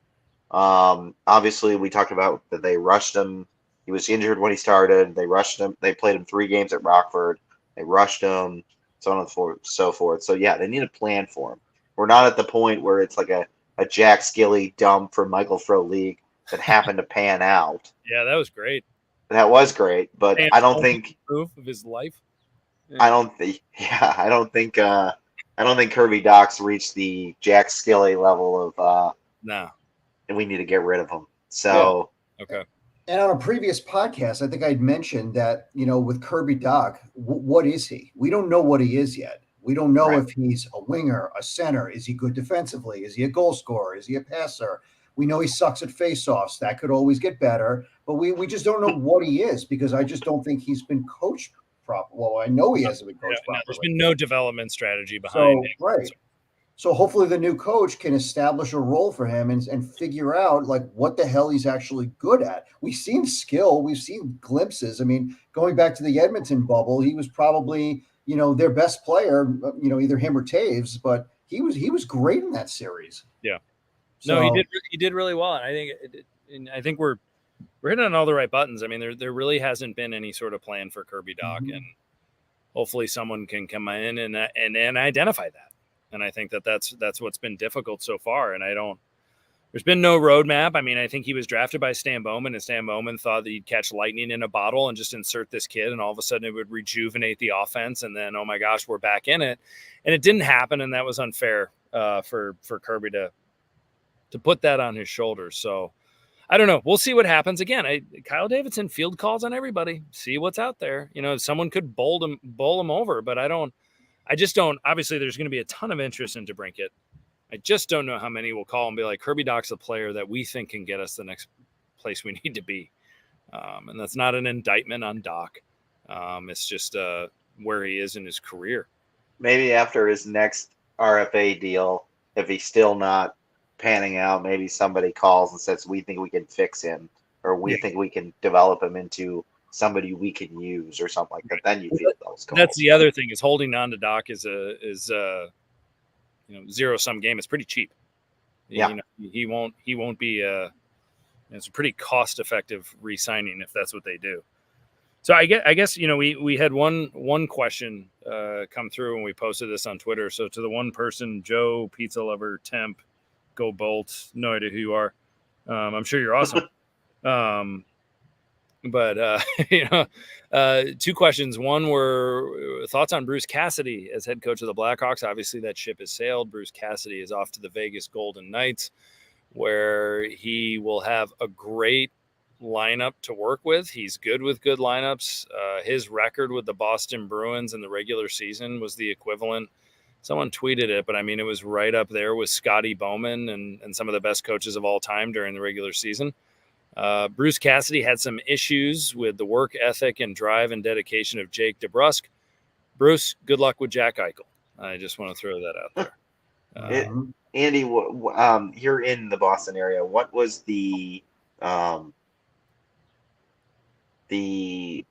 Obviously, we talked about that they rushed him. He was injured when he started. They rushed him. They played him 3 games at Rockford. They rushed him, so on and so forth. So, yeah, they need a plan for him. We're not at the point where it's like a Jack Skilly dump from Michael Frolik that happened to pan out. Yeah, that was great. That was great, but I don't think proof of his life. Yeah. I don't think Kirby Dach's reached the Jack Skilly level of no. And we need to get rid of him. So okay. And on a previous podcast, I think I'd mentioned that, with Kirby Dach, what is he? We don't know what he is yet. We don't know if he's a winger, a center. Is he good defensively? Is he a goal scorer? Is he a passer? We know he sucks at faceoffs. That could always get better. But we just don't know what he is, because I just don't think he's been coached properly. Well, I know he hasn't been coached properly. There's been no development strategy behind it. Right. So hopefully the new coach can establish a role for him and figure out what the hell he's actually good at. We've seen skill. We've seen glimpses. Going back to the Edmonton bubble, he was probably, their best player, either him or Toews, but he was great in that series. Yeah. So, No, he did really well, and I think we're hitting on all the right buttons. I mean, there really hasn't been any sort of plan for Kirby Dach, Mhm. and hopefully someone can come in and identify that. And I think that's what's been difficult so far. And there's been no roadmap. I mean, I think he was drafted by Stan Bowman, and Stan Bowman thought that he'd catch lightning in a bottle and just insert this kid, and all of a sudden it would rejuvenate the offense. And then, oh my gosh, we're back in it. And it didn't happen, and that was unfair for Kirby to put that on his shoulders. So I don't know. We'll see what happens. Again, Kyle Davidson field calls on everybody. See what's out there. Someone could bowl him over, but I just don't. Obviously, there's going to be a ton of interest in Debrincat. I just don't know how many will call and be like, Kirby Dach's a player that we think can get us the next place we need to be. And that's not an indictment on Dach. It's just where he is in his career. Maybe after his next RFA deal, if he's still not panning out, maybe somebody calls and says, we think we can fix him, or we think we can develop him into somebody we can use, or something like that. Then you feel those calls. That's the other thing, is holding on to Dach is zero-sum game. It's pretty cheap. Yeah. He won't be it's a pretty cost-effective re-signing if that's what they do. So I guess we had one question come through when we posted this on Twitter. So to the one person, Joe Pizza Lover Temp, Go Bolts, no idea who you are. I'm sure you're awesome. But two questions. One were thoughts on Bruce Cassidy as head coach of the Blackhawks. Obviously, that ship has sailed. Bruce Cassidy is off to the Vegas Golden Knights, where he will have a great lineup to work with. He's good with good lineups. His record with the Boston Bruins in the regular season was the equivalent. Someone tweeted it, but I mean, it was right up there with Scotty Bowman and some of the best coaches of all time during the regular season. Bruce Cassidy had some issues with the work ethic and drive and dedication of Jake DeBrusk. Bruce, good luck with Jack Eichel. I just want to throw that out there. Andy, you're in the Boston area. What was the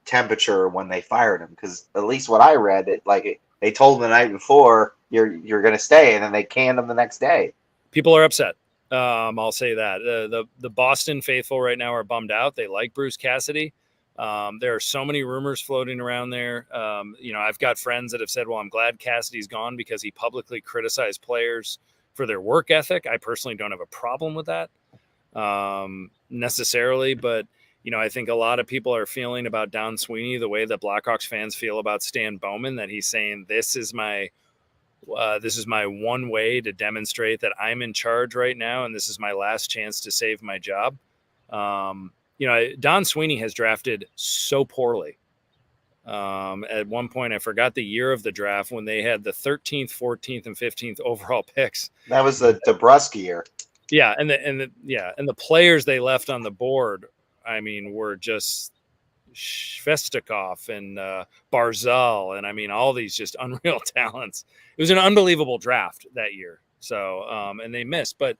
temperature when they fired him? Because at least what I read, they told him the night before you're going to stay, and then they canned him the next day. People are upset. I'll say that the Boston faithful right now are bummed out. They like Bruce Cassidy. There are so many rumors floating around there. I've got friends that have said, well, I'm glad Cassidy's gone because he publicly criticized players for their work ethic. I personally don't have a problem with that necessarily, but I think a lot of people are feeling about Don Sweeney the way that Blackhawks fans feel about Stan Bowman, that he's saying, this is my one way to demonstrate that I'm in charge right now, and this is my last chance to save my job. Don Sweeney has drafted so poorly. At one point, I forgot the year of the draft when they had the 13th, 14th, and 15th overall picks. That was the DeBrusk year. Yeah, and the players they left on the board, I mean, were just Svestikov and Barzal, and I mean, all these just unreal talents. It was an unbelievable draft that year. So, and they missed, but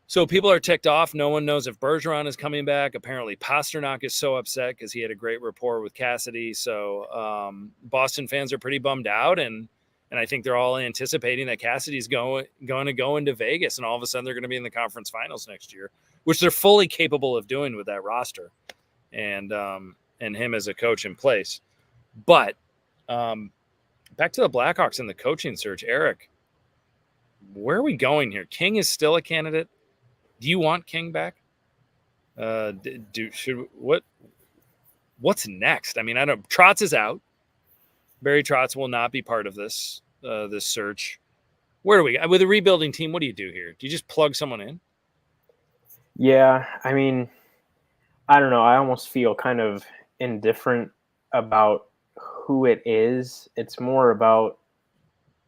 so people are ticked off. No one knows if Bergeron is coming back. Apparently Pasternak is so upset because he had a great rapport with Cassidy. So Boston fans are pretty bummed out, and I think they're all anticipating that Cassidy's going to go into Vegas, and all of a sudden they're going to be in the conference finals next year, which they're fully capable of doing with that roster, and him as a coach in place. But back to the Blackhawks and the coaching search, Eric, where are we going here? King is still a candidate. Do you want King back? What's next? I mean, I don't. Trotz is out. Barry Trotz will not be part of this search. Where are we with a rebuilding team? What do you do here? Do you just plug someone in? Yeah, I mean, I don't know. I almost feel kind of indifferent about who it is. It's more about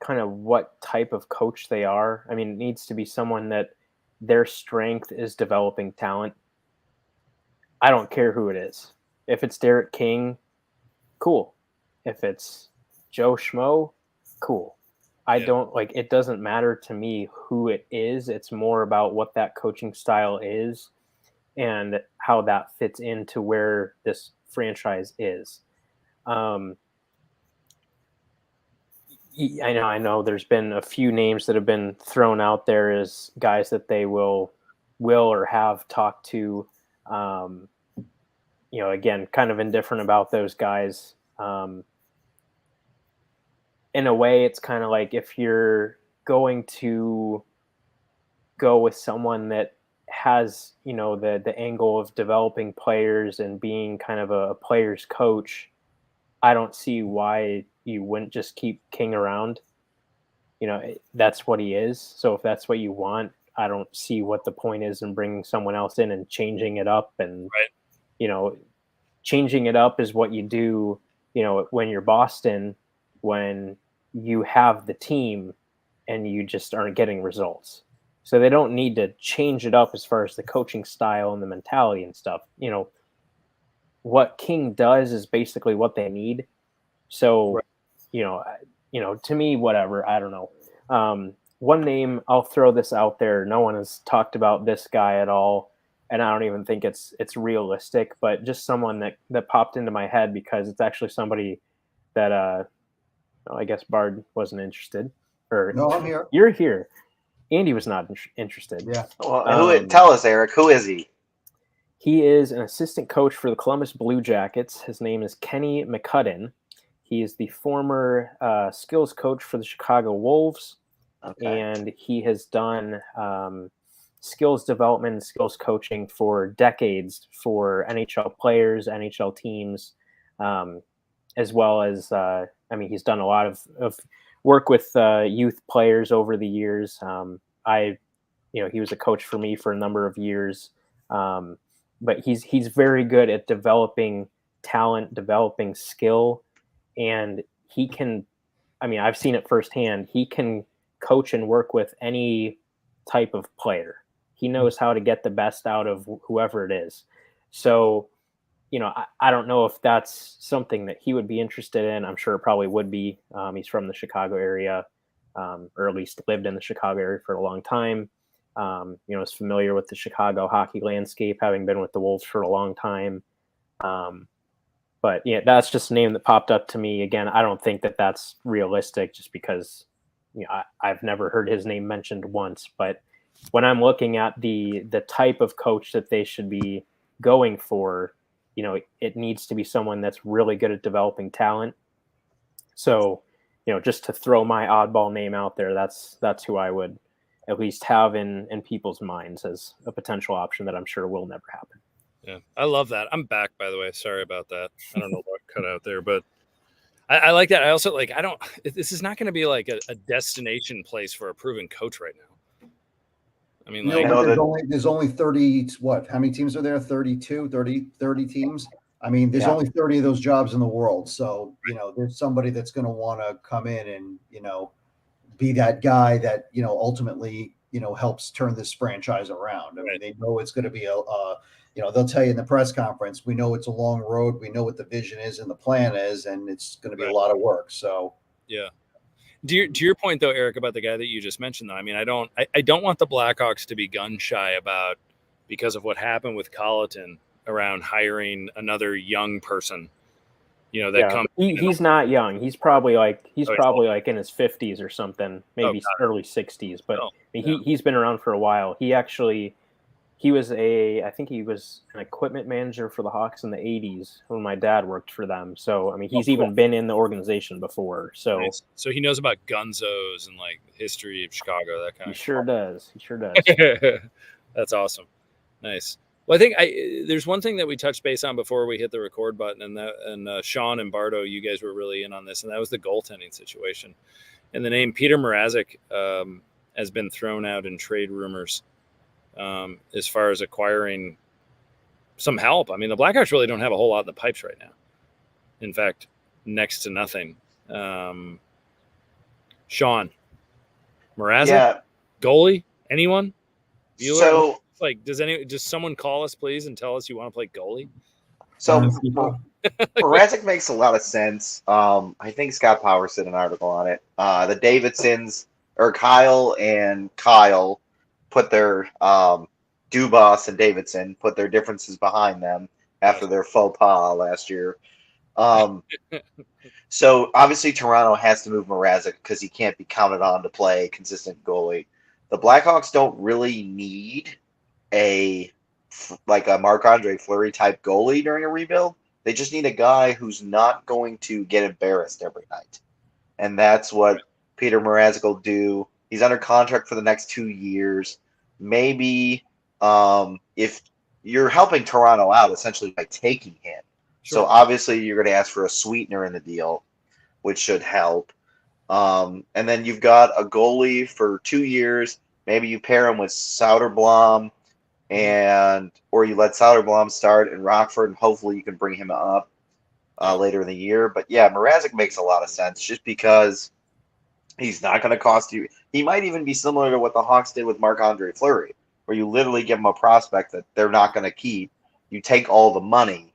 kind of what type of coach they are. I mean, it needs to be someone that their strength is developing talent. I don't care who it is. If it's Derek King, cool. If it's Joe Schmo, cool. It doesn't matter to me who it is. It's more about what that coaching style is and how that fits into where this franchise is. I know. There's been a few names that have been thrown out there as guys that they will or have talked to. Again, kind of indifferent about those guys. In a way, it's kind of like if you're going to go with someone that has, the angle of developing players and being kind of a player's coach, I don't see why you wouldn't just keep King around. That's what he is. So if that's what you want, I don't see what the point is in bringing someone else in and changing it up. And, changing it up is what you do, when you're Boston, when you have the team and you just aren't getting results. So they don't need to change it up as far as the coaching style and the mentality and stuff. What King does is basically what they need. So, to me, whatever, I don't know. One name, I'll throw this out there. No one has talked about this guy at all, and I don't even think it's realistic, but just someone that popped into my head because it's actually somebody that I guess Bard wasn't interested. Or No, I'm here. You're here. Andy was not interested. Yeah. Well, tell us, Eric, who is he? He is an assistant coach for the Columbus Blue Jackets. His name is Kenny McCudden. He is the former skills coach for the Chicago Wolves, and he has done skills development and skills coaching for decades for NHL players, NHL teams, as well as, he's done a lot of work with youth players over the years. He was a coach for me for a number of years, but he's very good at developing talent, developing skill, and he can, I've seen it firsthand. He can coach and work with any type of player. He knows how to get the best out of whoever it is. So, I don't know if that's something that he would be interested in. I'm sure it probably would be. He's from the Chicago area, or at least lived in the Chicago area for a long time. Is familiar with the Chicago hockey landscape, having been with the Wolves for a long time. But yeah, that's just a name that popped up to me. Again, I don't think that that's realistic just because, I've never heard his name mentioned once. But when I'm looking at the type of coach that they should be going for, it needs to be someone that's really good at developing talent. So, just to throw my oddball name out there, that's who I would at least have in people's minds as a potential option that I'm sure will never happen. Yeah, I love that. I'm back, by the way. Sorry about that. I don't know what cut out there, but I like that. I also this is not going to be like a destination place for a proven coach right now. There's only 30, how many teams are there? 32, 30 teams. There's only 30 of those jobs in the world. So, there's somebody that's going to want to come in and, be that guy that, ultimately, helps turn this franchise around. They know it's going to be they'll tell you in the press conference, we know it's a long road. We know what the vision is and the plan is, and it's going to be a lot of work. So, yeah. To your point, though, Eric, about the guy that you just mentioned, though, I don't want the Blackhawks to be gun shy about, because of what happened with Colleton, around hiring another young person. He's not young. He's probably like in his 50s or something, maybe early 60s. But he's been around for a while. He was I think he was an equipment manager for the Hawks in the 80s when my dad worked for them. So, he's even been in the organization before. So, nice. So he knows about gunzos and like history of Chicago, that kind of stuff. He sure does. That's awesome. Nice. Well, I think there's one thing that we touched base on before we hit the record button, and Sean and Bardo, you guys were really in on this, and that was the goaltending situation. And the name Peter Mrazek has been thrown out in trade rumors. As far as acquiring some help. The Blackhawks really don't have a whole lot in the pipes right now. In fact, next to nothing. Sean, Mrazek, goalie, anyone? So, does someone call us, please, and tell us you want to play goalie? So, Mrazek makes a lot of sense. I think Scott Powers did an article on it. The Davidsons, or Kyle and Kyle, put their Dubas and Davidson put their differences behind them after their faux pas last year. So obviously Toronto has to move Mrazek because he can't be counted on to play consistent goalie. The Blackhawks don't really need a Marc-Andre Fleury type goalie during a rebuild. They just need a guy who's not going to get embarrassed every night. And that's what Peter Mrazek will do. He's under contract for the next 2 years. Maybe if you're helping Toronto out essentially by taking him. Sure. So obviously you're going to ask for a sweetener in the deal, which should help. And then you've got a goalie for 2 years. Maybe you pair him with Soderblom, or you let Soderblom start in Rockford, and hopefully you can bring him up later in the year. But yeah, Mrazek makes a lot of sense just because he's not going to cost you. He might even be similar to what the Hawks did with Marc-Andre Fleury, where you literally give him a prospect that they're not going to keep. You take all the money,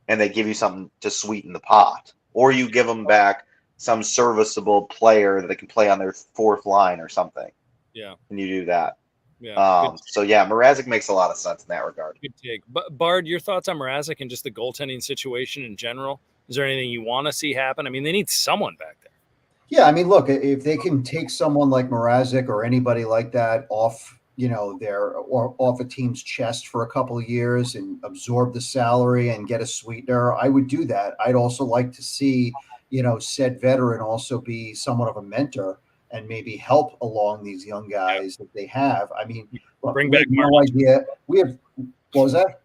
and they give you something to sweeten the pot. Or you give them back some serviceable player that they can play on their fourth line or something. Yeah. And you do that. Yeah. So, yeah, Mrazek makes a lot of sense in that regard. Good take. But Bard, your thoughts on Mrazek and just the goaltending situation in general? Is there anything you want to see happen? I mean, they need someone back there. Yeah, I mean, look, if they can take someone like Mrazek or anybody like that off, or off a team's chest for a couple of years and absorb the salary and get a sweetener, I would do that. I'd also like to see, said veteran also be somewhat of a mentor and maybe help along these young guys that they have. I mean, look, Bring we back have no idea. What was that?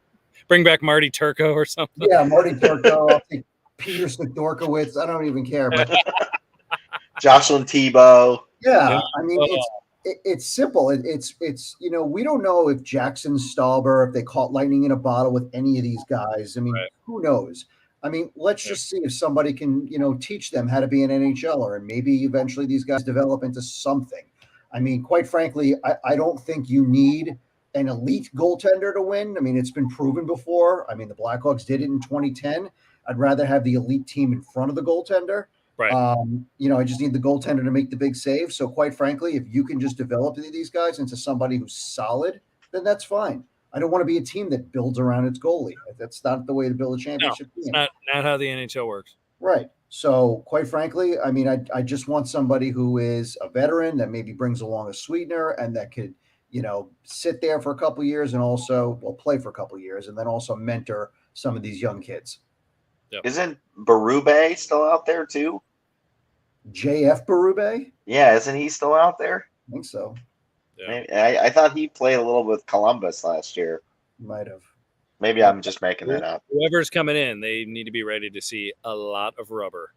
Bring back Marty Turco or something. Yeah, Marty Turco. I'll take Peter Sidorkowitz. I don't even care. But Jocelyn Tebow. yeah, I mean, it's simple. It's we don't know if Jackson Stauber, if they caught lightning in a bottle with any of these guys. I mean, who knows? I mean, let's just see if somebody can, teach them how to be an NHLer, and maybe eventually these guys develop into something. I mean, quite frankly, I don't think you need an elite goaltender to win. I mean, it's been proven before. I mean, the Blackhawks did it in 2010. I'd rather have the elite team in front of the goaltender. Right. I just need the goaltender to make the big save. So quite frankly, if you can just develop these guys into somebody who's solid, then that's fine. I don't want to be a team that builds around its goalie. That's not the way to build a championship team. It's not how the NHL works. Right. So quite frankly, I mean, I just want somebody who is a veteran that maybe brings along a sweetener and that could, sit there for a couple of years and also play for a couple of years and then also mentor some of these young kids. Yep. Isn't Berube still out there too? JF Berube? Yeah, isn't he still out there? I think so. Yeah. I thought he played a little with Columbus last year. Might have. Maybe I'm just making that up. Whoever's coming in, they need to be ready to see a lot of rubber.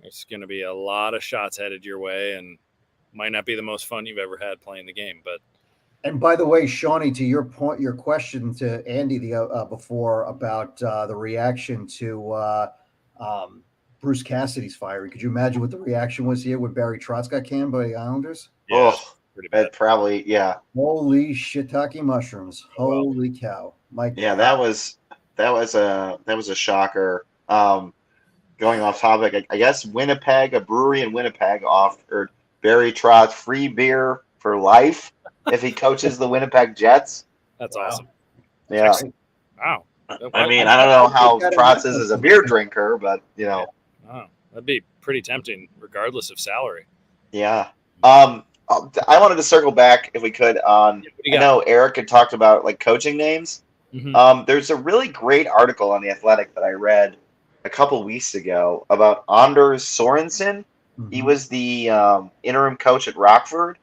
It's going to be a lot of shots headed your way, and might not be the most fun you've ever had playing the game. But and by the way, Shawnee, to your point, your question to Andy before about the reaction to Bruce Cassidy's firing. Could you imagine what the reaction was here when Barry Trotz got canned by the Islanders? Yeah, pretty bad. Probably, yeah. Holy shiitake mushrooms! Holy cow! Mike. Yeah, that was a shocker. Going off topic, I guess Winnipeg, a brewery in Winnipeg, offered Barry Trotz free beer for life if he coaches the Winnipeg Jets. That's awesome. Yeah. Wow. I mean, I don't know how Trotz is as a beer drinker, but Wow. That'd be pretty tempting, regardless of salary. Yeah. I wanted to circle back, if we could, on. I know Eric had talked about coaching names. Mm-hmm. There's a really great article on The Athletic that I read a couple weeks ago about Anders Sorensen. Mm-hmm. He was the interim coach at Rockford.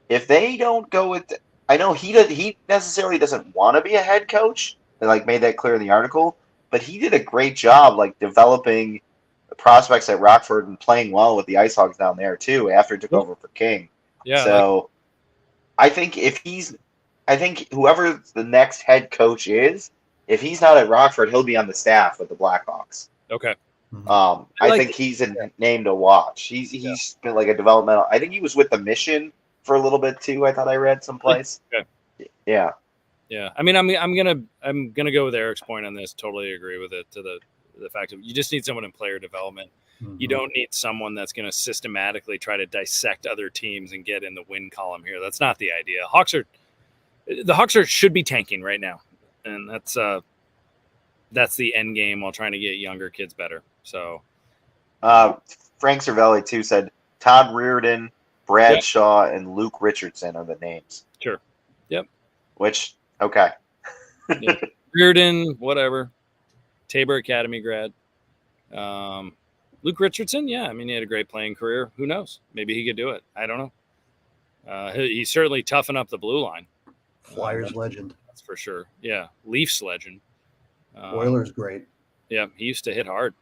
If they don't go with, I know he necessarily doesn't want to be a head coach. They made that clear in the article, but he did a great job developing the prospects at Rockford and playing well with the Ice Hogs down there too after he took over for King. Yeah. So I think whoever the next head coach is, if he's not at Rockford, he'll be on the staff with the Blackhawks. Okay. I think he's a name to watch. He's been a developmental. I think he was with the Mission for a little bit too. I thought I read someplace. Okay. Yeah. Yeah. I mean, I'm gonna go with Eric's point on this. Totally agree with it. To the fact of you just need someone in player development. Mm-hmm. You don't need someone that's going to systematically try to dissect other teams and get in the win column here. That's not the idea. The Hawks should be tanking right now, and that's that's the end game while trying to get younger kids better. So Frank Cervelli too said Todd Reardon, Brad Shaw, and Luke Richardson are the names. Sure. Yep. Which, okay. Yeah. Reardon, whatever. Tabor Academy grad. Luke Richardson, yeah. I mean, he had a great playing career. Who knows? Maybe he could do it. I don't know. He's certainly toughen up the blue line. Flyers legend. That's for sure. Leafs legend. Oilers great. Yeah, he used to hit hard.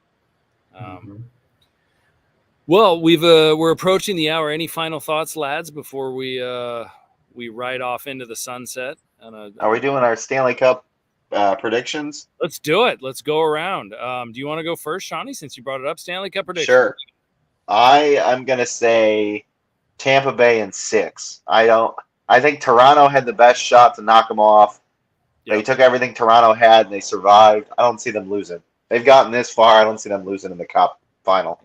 Well, we're approaching the hour. Any final thoughts, lads, before we ride off into the sunset? Are we doing our Stanley Cup predictions? Let's do it. Let's go around. Do you want to go first, Shawnee, since you brought it up? Stanley Cup predictions. Sure. I'm going to say Tampa Bay in 6. I think Toronto had the best shot to knock them off. They took everything Toronto had, and they survived. I don't see them losing. They've gotten this far. I don't see them losing in the Cup final.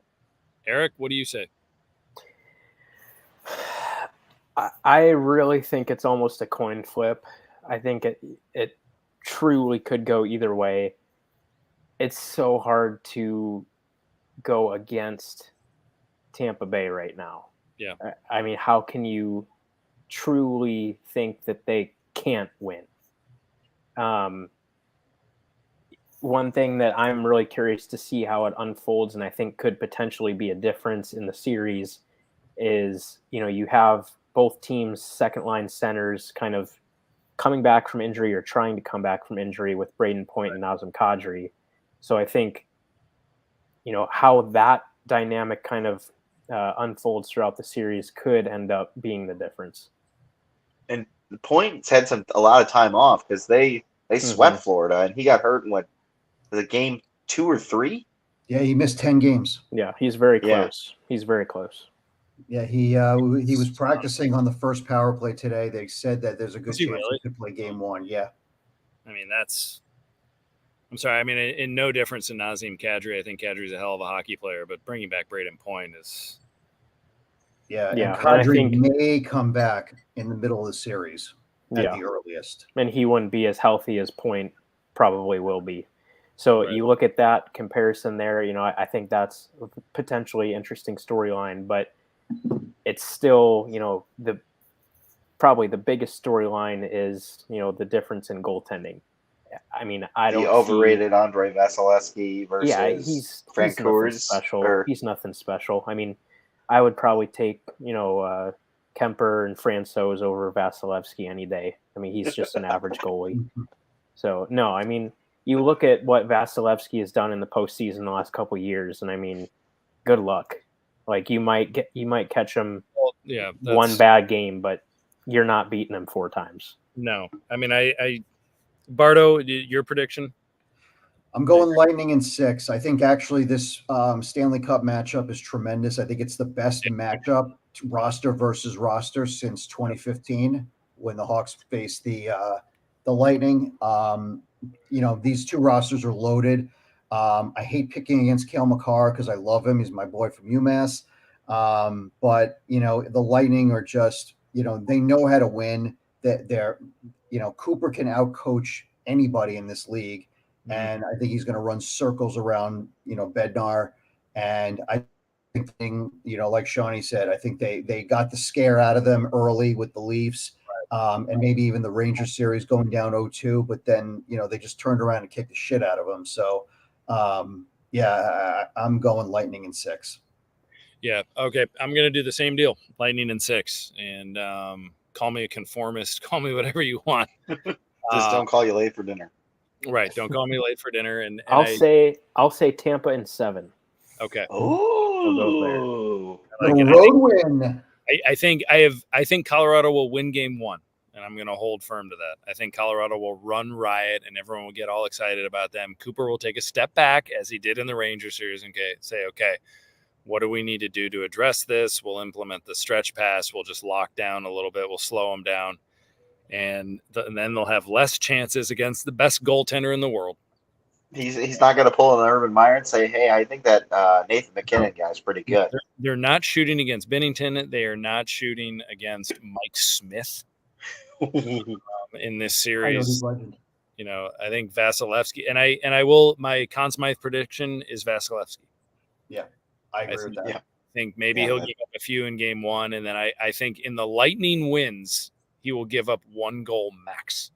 Eric, what do you say? I really think it's almost a coin flip. I think it truly could go either way. It's so hard to go against Tampa Bay right now. Yeah. I mean, how can you truly think that they can't win? One thing that I'm really curious to see how it unfolds, and I think could potentially be a difference in the series, is, you have both teams' second line centers kind of coming back from injury or trying to come back from injury with Braden Point and Nazem Kadri. So I think, how that dynamic kind of unfolds throughout the series could end up being the difference. And Point's had a lot of time off because they swept Florida, and he got hurt in the game 2 or 3. Yeah, he missed 10 games. Yeah, he's very close. He's very close. Yeah, he was practicing on the first power play today. They said that there's a good chance he could play game 1. Yeah. I mean, I'm sorry. I mean, in no difference in Nazem Kadri. I think Kadri's a hell of a hockey player, but bringing back Braden Point is. Yeah. And Kadri may come back in the middle of the series at the earliest. And he wouldn't be as healthy as Point probably will be. So you look at that comparison there, I think that's a potentially interesting storyline, but it's still, probably the biggest storyline is, the difference in goaltending. I mean, I don't the overrated Andrei Vasilevsky versus he's Frank Coors. He's nothing special. I mean, I would probably take, Kemper and Francouz over Vasilevsky any day. I mean, he's just an average goalie. So, no, I mean, you look at what Vasilevsky has done in the postseason the last couple of years, and I mean, good luck. Like, you might catch him one bad game, but you're not beating him 4 times. No, I mean, Bardo, your prediction? I'm going Lightning in 6. I think actually this Stanley Cup matchup is tremendous. I think it's the best matchup, roster versus roster, since 2015 when the Hawks faced the Lightning. These two rosters are loaded. I hate picking against Cale Makar because I love him. He's my boy from UMass. But the Lightning are just, they know how to win. They're Cooper can outcoach anybody in this league. And I think he's going to run circles around, Bednar. And I think, like Shawnee said, I think they got the scare out of them early with the Leafs. And maybe even the Rangers series going down 0-2, but then, they just turned around and kicked the shit out of them. So, I'm going Lightning in 6. Yeah. Okay. I'm going to do the same deal. Lightning in 6. And call me a conformist. Call me whatever you want. Just don't call you late for dinner. Right. Don't call me late for dinner. And I'll say Tampa in 7. Okay. Oh, road win. I think Colorado will win game 1, and I'm going to hold firm to that. I think Colorado will run riot, and everyone will get all excited about them. Cooper will take a step back, as he did in the Ranger series, and say, okay, what do we need to do to address this? We'll implement the stretch pass. We'll just lock down a little bit. We'll slow them down, and then they'll have less chances against the best goaltender in the world. He's not going to pull an Urban Meyer and say, hey, I think that Nathan McKinnon guy's pretty good. They're not shooting against Binnington. They are not shooting against Mike Smith in this series. I think Vasilevsky, and I will. My Conn Smythe prediction is Vasilevsky. Yeah, I agree with that. Yeah. I think maybe he'll give up a few in game one, and then I think in the Lightning wins, he will give up 1 goal max,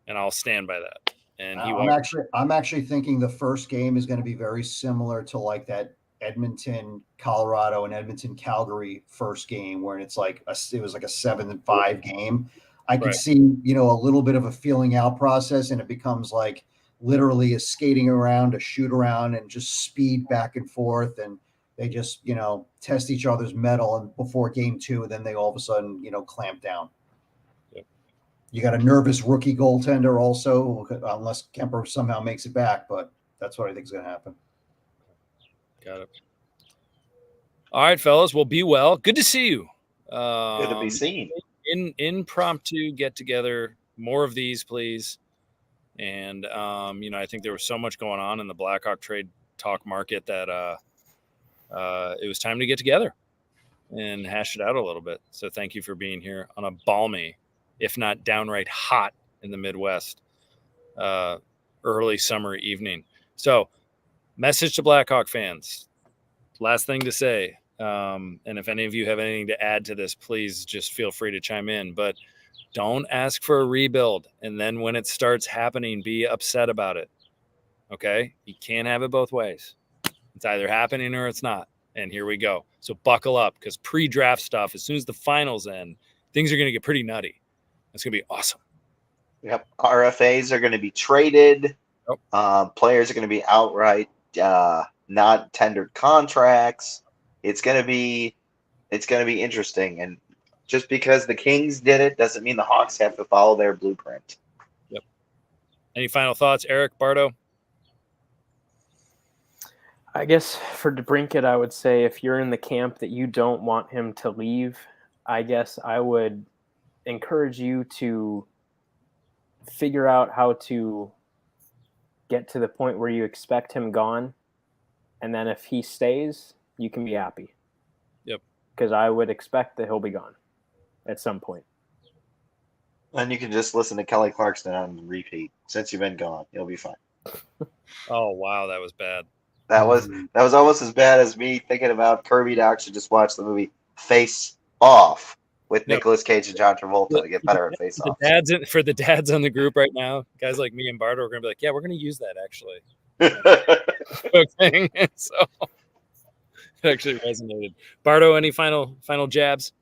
and I'll stand by that. And I'm actually thinking the first game is going to be very similar to like that Edmonton, Colorado, and Edmonton, Calgary first game, where it was like a 7-5 game. I could see, a little bit of a feeling out process, and it becomes like literally a skating around, a shoot around, and just speed back and forth. And they just, test each other's mettle, and before game 2, and then they all of a sudden, clamp down. Yep. You got a nervous rookie goaltender also, unless Kemper somehow makes it back, but that's what I think is going to happen. Got it. All right, fellas. Well, be well. Good to see you. Good to be seen. Impromptu get together. More of these, please. And I think there was so much going on in the Blackhawk trade talk market that it was time to get together and hash it out a little bit. So thank you for being here on a balmy, if not downright hot in the Midwest, early summer evening. So, message to Blackhawk fans. Last thing to say. And if any of you have anything to add to this, please just feel free to chime in. But don't ask for a rebuild. And then when it starts happening, be upset about it. Okay? You can't have it both ways. It's either happening or it's not. And here we go. So buckle up, because pre-draft stuff, as soon as the finals end, things are going to get pretty nutty. It's going to be awesome. Yep. RFAs are going to be traded. Players are going to be outright not tendered contracts. It's going to be interesting. And just because the Kings did it doesn't mean the Hawks have to follow their blueprint. Yep. Any final thoughts, Eric, Bardo? I guess for Debrincat, I would say if you're in the camp that you don't want him to leave, I guess I would encourage you to figure out how to get to the point where you expect him gone. And then if he stays, you can be happy. Yep. Because I would expect that he'll be gone at some point. And you can just listen to Kelly Clarkson on repeat. Since you've been gone, you'll be fine. Oh, wow. That was bad. That was almost as bad as me thinking about Kirby Dach should just watch the movie Face Off with Nicolas Cage and John Travolta to get better at Face Off. For the dads on the group right now, guys like me and Bardo are going to be like, yeah, we're going to use that actually. Thing. So it actually resonated. Bardo, any final jabs?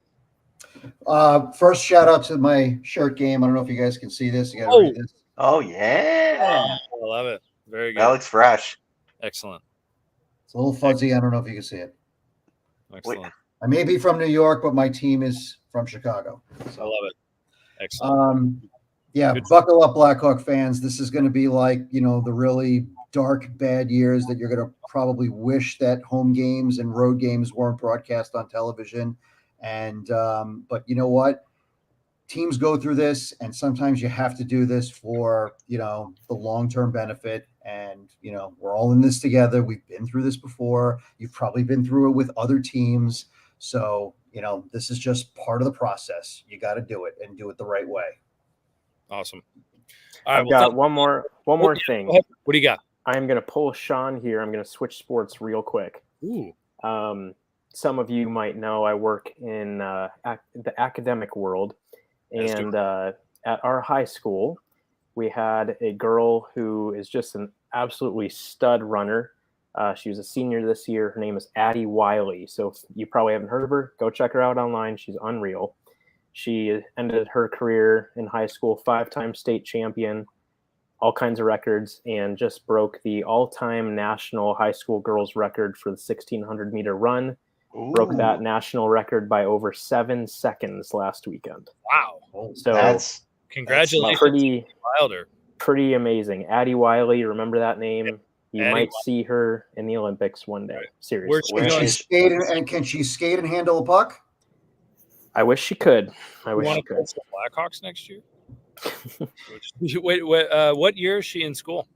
First shout out to my shirt game. I don't know if you guys can see this. You got to read this. Oh yeah, I love it. Very good. That looks fresh. Excellent. It's a little fuzzy. I don't know if you can see it. Excellent. I may be from New York, but my team is from Chicago. So. I love it. Excellent. Yeah, buckle up, Blackhawk fans. This is going to be like, the really dark, bad years that you're going to probably wish that home games and road games weren't broadcast on television. And, but you know what? Teams go through this, and sometimes you have to do this for, the long-term benefit. And, we're all in this together. We've been through this before. You've probably been through it with other teams. So, this is just part of the process. You got to do it and do it the right way. Awesome. All right, I've got one more thing. What do you got? I'm going to pull Sean here. I'm going to switch sports real quick. Ooh. Some of you might know I work in the academic world. And at our high school, we had a girl who is just an absolutely stud runner. She was a senior this year. Her name is Addie Wiley. So if you probably haven't heard of her, go check her out online. She's unreal. She ended her career in high school, 5-time state champion, all kinds of records, and just broke the all-time national high school girls record for the 1,600-meter run. Ooh. Broke that national record by over 7 seconds last weekend. Wow. So congratulations, Wilder. Pretty amazing. Addie Wiley, remember that name? Yep. You Addie might see her in the Olympics one day. Right. Seriously. Can she skate and handle a puck? I wish she could. I wish want she to could. coach the Blackhawks next year? Wait, what year is she in school?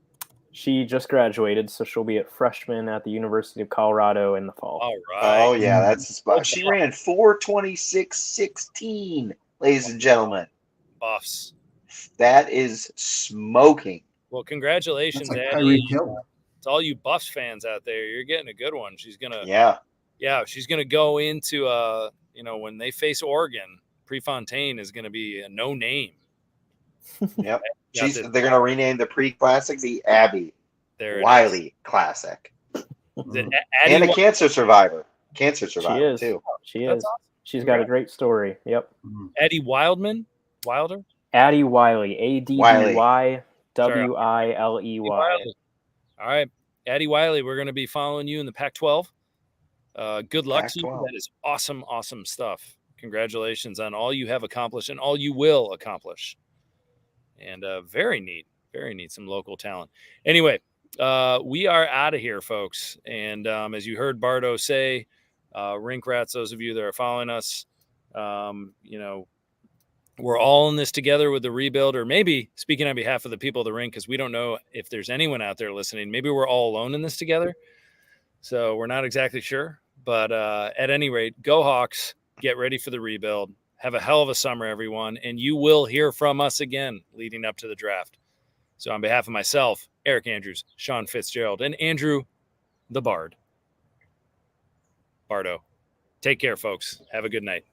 She just graduated, so she'll be a freshman at the University of Colorado in the fall. All right. Oh yeah, that's the spot. She ran 4:26.16, ladies and gentlemen. Buffs. That is smoking. Well, congratulations, That's like Addie. Tyreek Hill. To all you Buffs fans out there, you're getting a good one. She's gonna, Yeah. she's gonna go into when they face Oregon, Prefontaine is gonna be a no name. Yep. They're gonna rename the pre-classic the Abby There Wiley Classic. And a cancer survivor. Cancer survivor too. She is. Awesome. She's got a great story. Yep. Addie Wilder. Addie Wiley. ADDYWILEY. All right, Addie Wiley, we're going to be following you in the Pac-12. Good luck to you. That is awesome, awesome stuff. Congratulations on all you have accomplished and all you will accomplish. And very neat, some local talent. Anyway, we are out of here, folks. And as you heard Bardo say, Rink Rats, those of you that are following us, we're all in this together with the rebuild, or maybe speaking on behalf of the people of the Rink, because we don't know if there's anyone out there listening. Maybe we're all alone in this together. So we're not exactly sure. But at any rate, go Hawks. Get ready for the rebuild. Have a hell of a summer, everyone. And you will hear from us again leading up to the draft. So on behalf of myself, Eric Andrews, Sean Fitzgerald, and Andrew the Bardo, take care, folks. Have a good night.